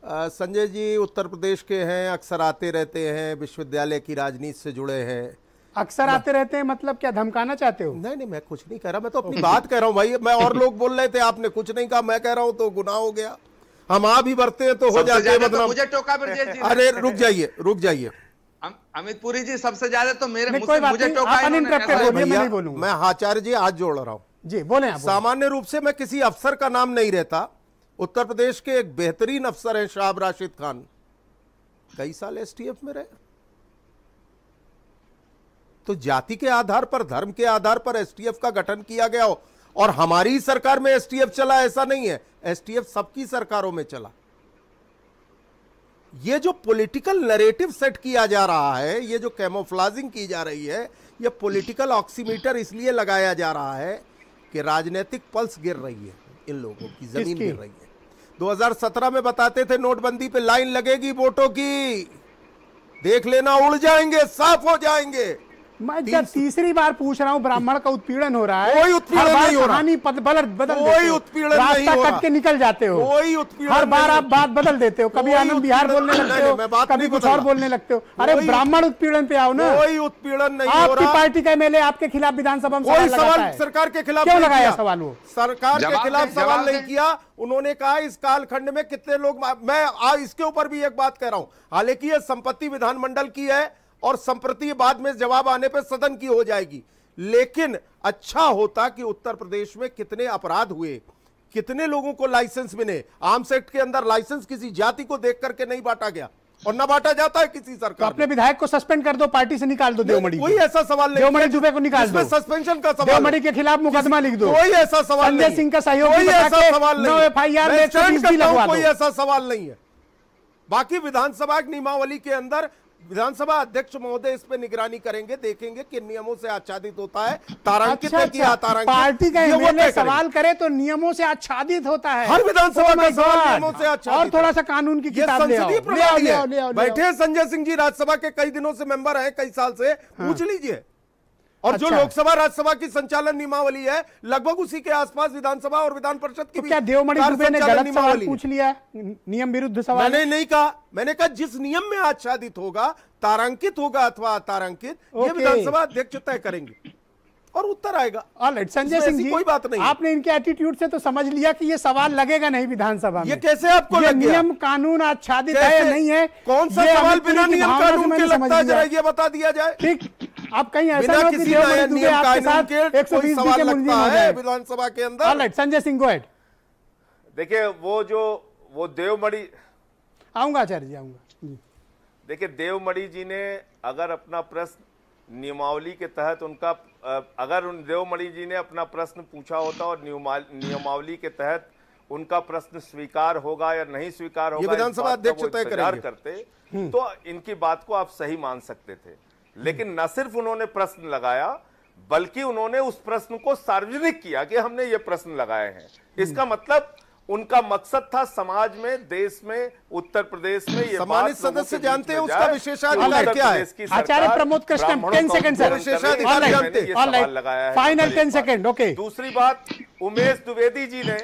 संजय जी उत्तर प्रदेश के हैं, अक्सर आते रहते हैं, विश्वविद्यालय की राजनीति से जुड़े हैं। अक्सर आते रहते हैं मतलब क्या धमकाना चाहते हो? नहीं मैं कुछ नहीं कह रहा, मैं तो अपनी बात कह रहा हूँ भाई। मैं और लोग बोल रहे थे, आपने कुछ नहीं कहा, मैं कह रहा हूँ तो गुनाह हो गया। हम आ भी बढ़ते हैं तो हो जाते हैं बदनाम। मुझे टोका ब्रजेश जी। अरे रुक जाइए अमित पुरी जी, सबसे ज्यादा तो मुझे टोका। मैं आचार्य जी हाथ जोड़ रहा हूँ जी, बोले। सामान्य रूप से मैं किसी अफसर का नाम नहीं रहता। उत्तर प्रदेश के एक बेहतरीन अफसर हैं शाहब राशिद खान, कई साल एसटीएफ में रहे। तो जाति के आधार पर, धर्म के आधार पर एसटीएफ का गठन किया गया हो, और हमारी सरकार में एसटीएफ चला ऐसा नहीं है। एसटीएफ सबकी सरकारों में चला। ये जो पॉलिटिकल नैरेटिव सेट किया जा रहा है, ये जो कैमोफ्लेजिंग की जा रही है, ये पॉलिटिकल ऑक्सीमीटर इसलिए लगाया जा रहा है कि राजनीतिक पल्स गिर रही है, इन लोगों की जमीन गिर रही है। 2017 में बताते थे नोटबंदी पे लाइन लगेगी वोटों की, देख लेना उड़ जाएंगे, साफ हो जाएंगे। मैं जब तीसरी बार पूछ रहा हूँ, ब्राह्मण का उत्पीड़न हो रहा है। कोई उत्पीड़न नहीं हो रहा। कोई उत्पीड़न नहीं हो रहा। कट के निकल जाते हो। कोई उत्पीड़न, हर बार आप बात बदल देते हो। कभी आनंद बिहार बोलने लगते हो, कभी कुछ और बोलने लगते हो। अरे ब्राह्मण उत्पीड़न पे आओ ना। कोई उत्पीड़न नहीं हो रहा। आपकी पार्टी का एमएलए आपके खिलाफ विधानसभा में कोई सवाल सरकार के खिलाफ क्यों लगाया? सवाल वो सरकार के खिलाफ सवाल नहीं किया। उन्होंने कहा इस कालखंड में कितने लोग, मैं इसके ऊपर भी एक बात कह रहा हूं, हालांकि यह संपत्ति विधानमंडल की है और संप्रति बाद में जवाब आने पर सदन की हो जाएगी, लेकिन अच्छा होता कि उत्तर प्रदेश में कितने अपराध हुए, कितने लोगों को लाइसेंस मिले। आर्म्स एक्ट के अंदर लाइसेंस किसी जाति को देख करके नहीं बांटा गया, और न बांटा जाता है किसी सरकार। तो अपने विधायक को सस्पेंड कर दो, पार्टी से निकाल दो। देवमणि कोई ऐसा सवाल नहीं। देवमणि दुबे को निकाल दो, सस्पेंशन का सवाल। देवमणि के खिलाफ मुकदमा लिख दो। कोई ऐसा सवाल नहीं। संजय सिंह का सहयोग, कोई ऐसा सवाल नहीं। एफआईआर में 120 भी लगवा दो। कोई ऐसा सवाल नहीं है। बाकी विधानसभा की नियमावली के अंदर विधानसभा अध्यक्ष महोदय इस पे निगरानी करेंगे, देखेंगे कि नियमों से आच्छादित होता है, तारांकित है कि अतारांकित। पार्टी का एमएलए सवाल करे तो नियमों से आच्छादित होता है। हर विधानसभा का सवाल नियमों से आच्छादित। और थोड़ा सा कानून की किताब ले आओ। बैठे संजय सिंह जी राज्यसभा के कई दिनों से मेंबर हैं, कई साल से, पूछ लीजिए। और जो लोकसभा राज्यसभा की संचालन नियमावली है, लगभग उसी के आसपास विधानसभा और विधान परिषद की। तो क्या देवमणि दुबे ने गलत सवाल पूछ लिया? नियम विरुद्ध सवाल मैंने नहीं कहा। मैंने कहा जिस नियम में आच्छादित होगा, तारांकित होगा अथवा अतारांकित, ये विधानसभा अध्यक्ष तय करेंगे। और उत्तर आएगा। ऑलराइट संजय इसमें सिंह ऐसी जी, कोई बात नहीं है। आपने इनके एटीट्यूड से तो समझ लिया कि ये सवाल लगेगा नहीं विधानसभा में। ये कैसे आपको ये लग गया? नियम कानून आच्छादित है कैसे? या नहीं है? कौन सा ये सवाल अमित बिना की नियम भावना से कानून मैंने के समझ लगता है? लिया। जरा ये बता दिया जाए। ठीक, आप कहीं ऐसा बिना ना हो कि किसी देवमणि नए दुबे नियम आपके कानून साथ के कोई 120 सवाल के मुलजिम लगता हो है जाए। विधानसभा के अंदर? Alright Sanjay Singh, go ahead. देखिए वो देवमणि, आऊंगा आचार्य जी, आऊंगा जी। देखिए देवमणि जी ने अगर अपना प्रश्न नियमावली के तहत उनका अगर उन देवमणि जी ने अपना प्रश्न पूछा होता और नियमावली के तहत उनका प्रश्न स्वीकार होगा या नहीं स्वीकार होगा, विधानसभा अध्यक्ष तय करेंगे। करते तो इनकी बात को आप सही मान सकते थे। लेकिन न सिर्फ उन्होंने प्रश्न लगाया, बल्कि उन्होंने उस प्रश्न को सार्वजनिक किया कि हमने ये प्रश्न लगाए हैं। इसका मतलब उनका मकसद था समाज में, देश में, उत्तर प्रदेश में ये सम्मानित बात लोगों सदस्य के जानते हैं बीच में उसका जाए विशेषाधिकार कि क्या है? उत्तर प्रदेश की सरकार आचार्य प्रमोद कृष्णन, ब्राह्मणों 10 का सेकंड सर। उत्पीड़न विशेषाधिकार करे, जानते मैंने ये हैं। सवाल लगाया है। फाइनल 10 पहली बात। Second, okay. दूसरी बात, उमेश द्विवेदी जी ने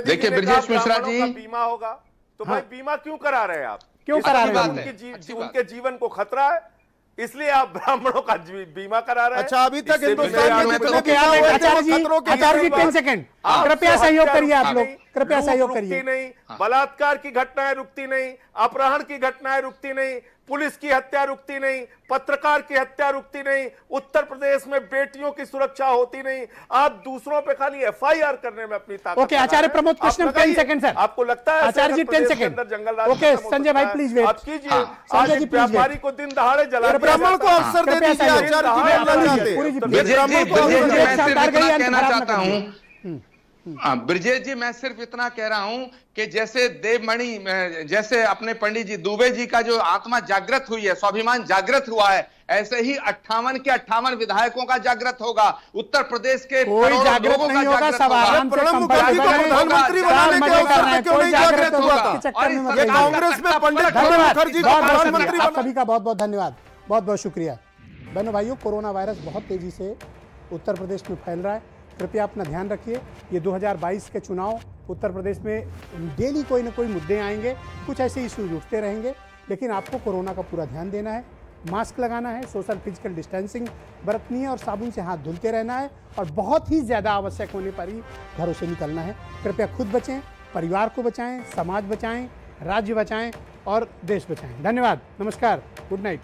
देखिए, ब्रजेश मिश्रा जी, का बीमा होगा, तो भाई बीमा क्यों करा रहे हैं आप? क्यों इसलिए करा रहे हैं? उनके जीवन को खतरा है, इसलिए आप ब्राह्मणों का बीमा करा रहे हैं। अच्छा, अभी तक इससे हिंदुस्तान में जितने ओके, बीमा हुए थे, आचार्य जी, वो खतरों के आचार्य जी लिए 10 सेकंड, आपसे कृपया सहयोग हत्या करिए आप रुकती लोग, नहीं, कृपया लूट सहयोग रुकती करिए। नहीं, बलात्कार की घटनाएं रुकती नहीं, अपहरण की घटनाएं रुकती नहीं, पुलिस की हत्या रुकती नहीं, पत्रकार की हत्या रुकती नहीं, उत्तर प्रदेश में बेटियों की सुरक्षा होती नहीं। आप दूसरों पे खाली एफआईआर करने में अपनी ताकत okay, Acharya Pramod Krishnan 10 second sir. आपको लगता है आचार्य जी 10 सेकंड। ओके संजय भाई प्लीज वेट। आप कीजिए। संजय आज जी एक प्लीज व्यापारी वेट। को दिन दहाड़े जला ब्राह्मण को अवसर दे दीजिए। आचार्य जी बोलना चाहते हैं। पूरी जी, ब्राह्मण को ब्रजेश जी, अवसर मैं दे- सिर्फ शानदार इतना गई, कहना खराब ना चाहता करिए। हूं, ब्रजेश जी, मैं सिर्फ इतना कह रहा हूं कि जैसे देवमणि, जैसे अपने पंडित जी दुबे जी का जो आत्मा जागृत हुई है, स्वाभिमान जागृत हुआ है, ऐसे ही 58 के 58 विधायकों का जागृत होगा। उत्तर प्रदेश के कोई करोड़ों जागृत लोगों का नहीं होगा, जागृत सब आराम से प्रणब मुखर्जी को कंफर्टेबल प्रधानमंत्री है। बनाने के मजे कर अवसर रहे पे हैं, क्यों कोई नहीं जागृत जागृत होगा हुआ? के चक्कर में मत ये रहिए। कांग्रेस में पंडित प्रणब धन्यवाद, मुखर्जी को बहुत बहुत प्रधानमंत्री शुक्रिया। आप बना- सभी का बहुत बहुत धन्यवाद, बहुत बहुत शुक्रिया। बहनों भाइयों, कोरोना वायरस बहुत तेजी से उत्तर प्रदेश में फैल रहा है, कृपया अपना ध्यान रखिए। ये 2022 के चुनाव उत्तर प्रदेश में डेली कोई ना कोई मुद्दे आएंगे, कुछ ऐसे इश्यूज उठते रहेंगे, लेकिन आपको कोरोना का पूरा ध्यान देना है, मास्क लगाना है, सोशल फिजिकल डिस्टेंसिंग बरतनी है और साबुन से हाथ धुलते रहना है, और बहुत ही ज़्यादा आवश्यक होने पर ही घरों से निकलना है। कृपया खुद बचें, परिवार को बचाएं, समाज बचाएं, राज्य बचाएं और देश बचाएं। धन्यवाद, नमस्कार, गुड नाइट।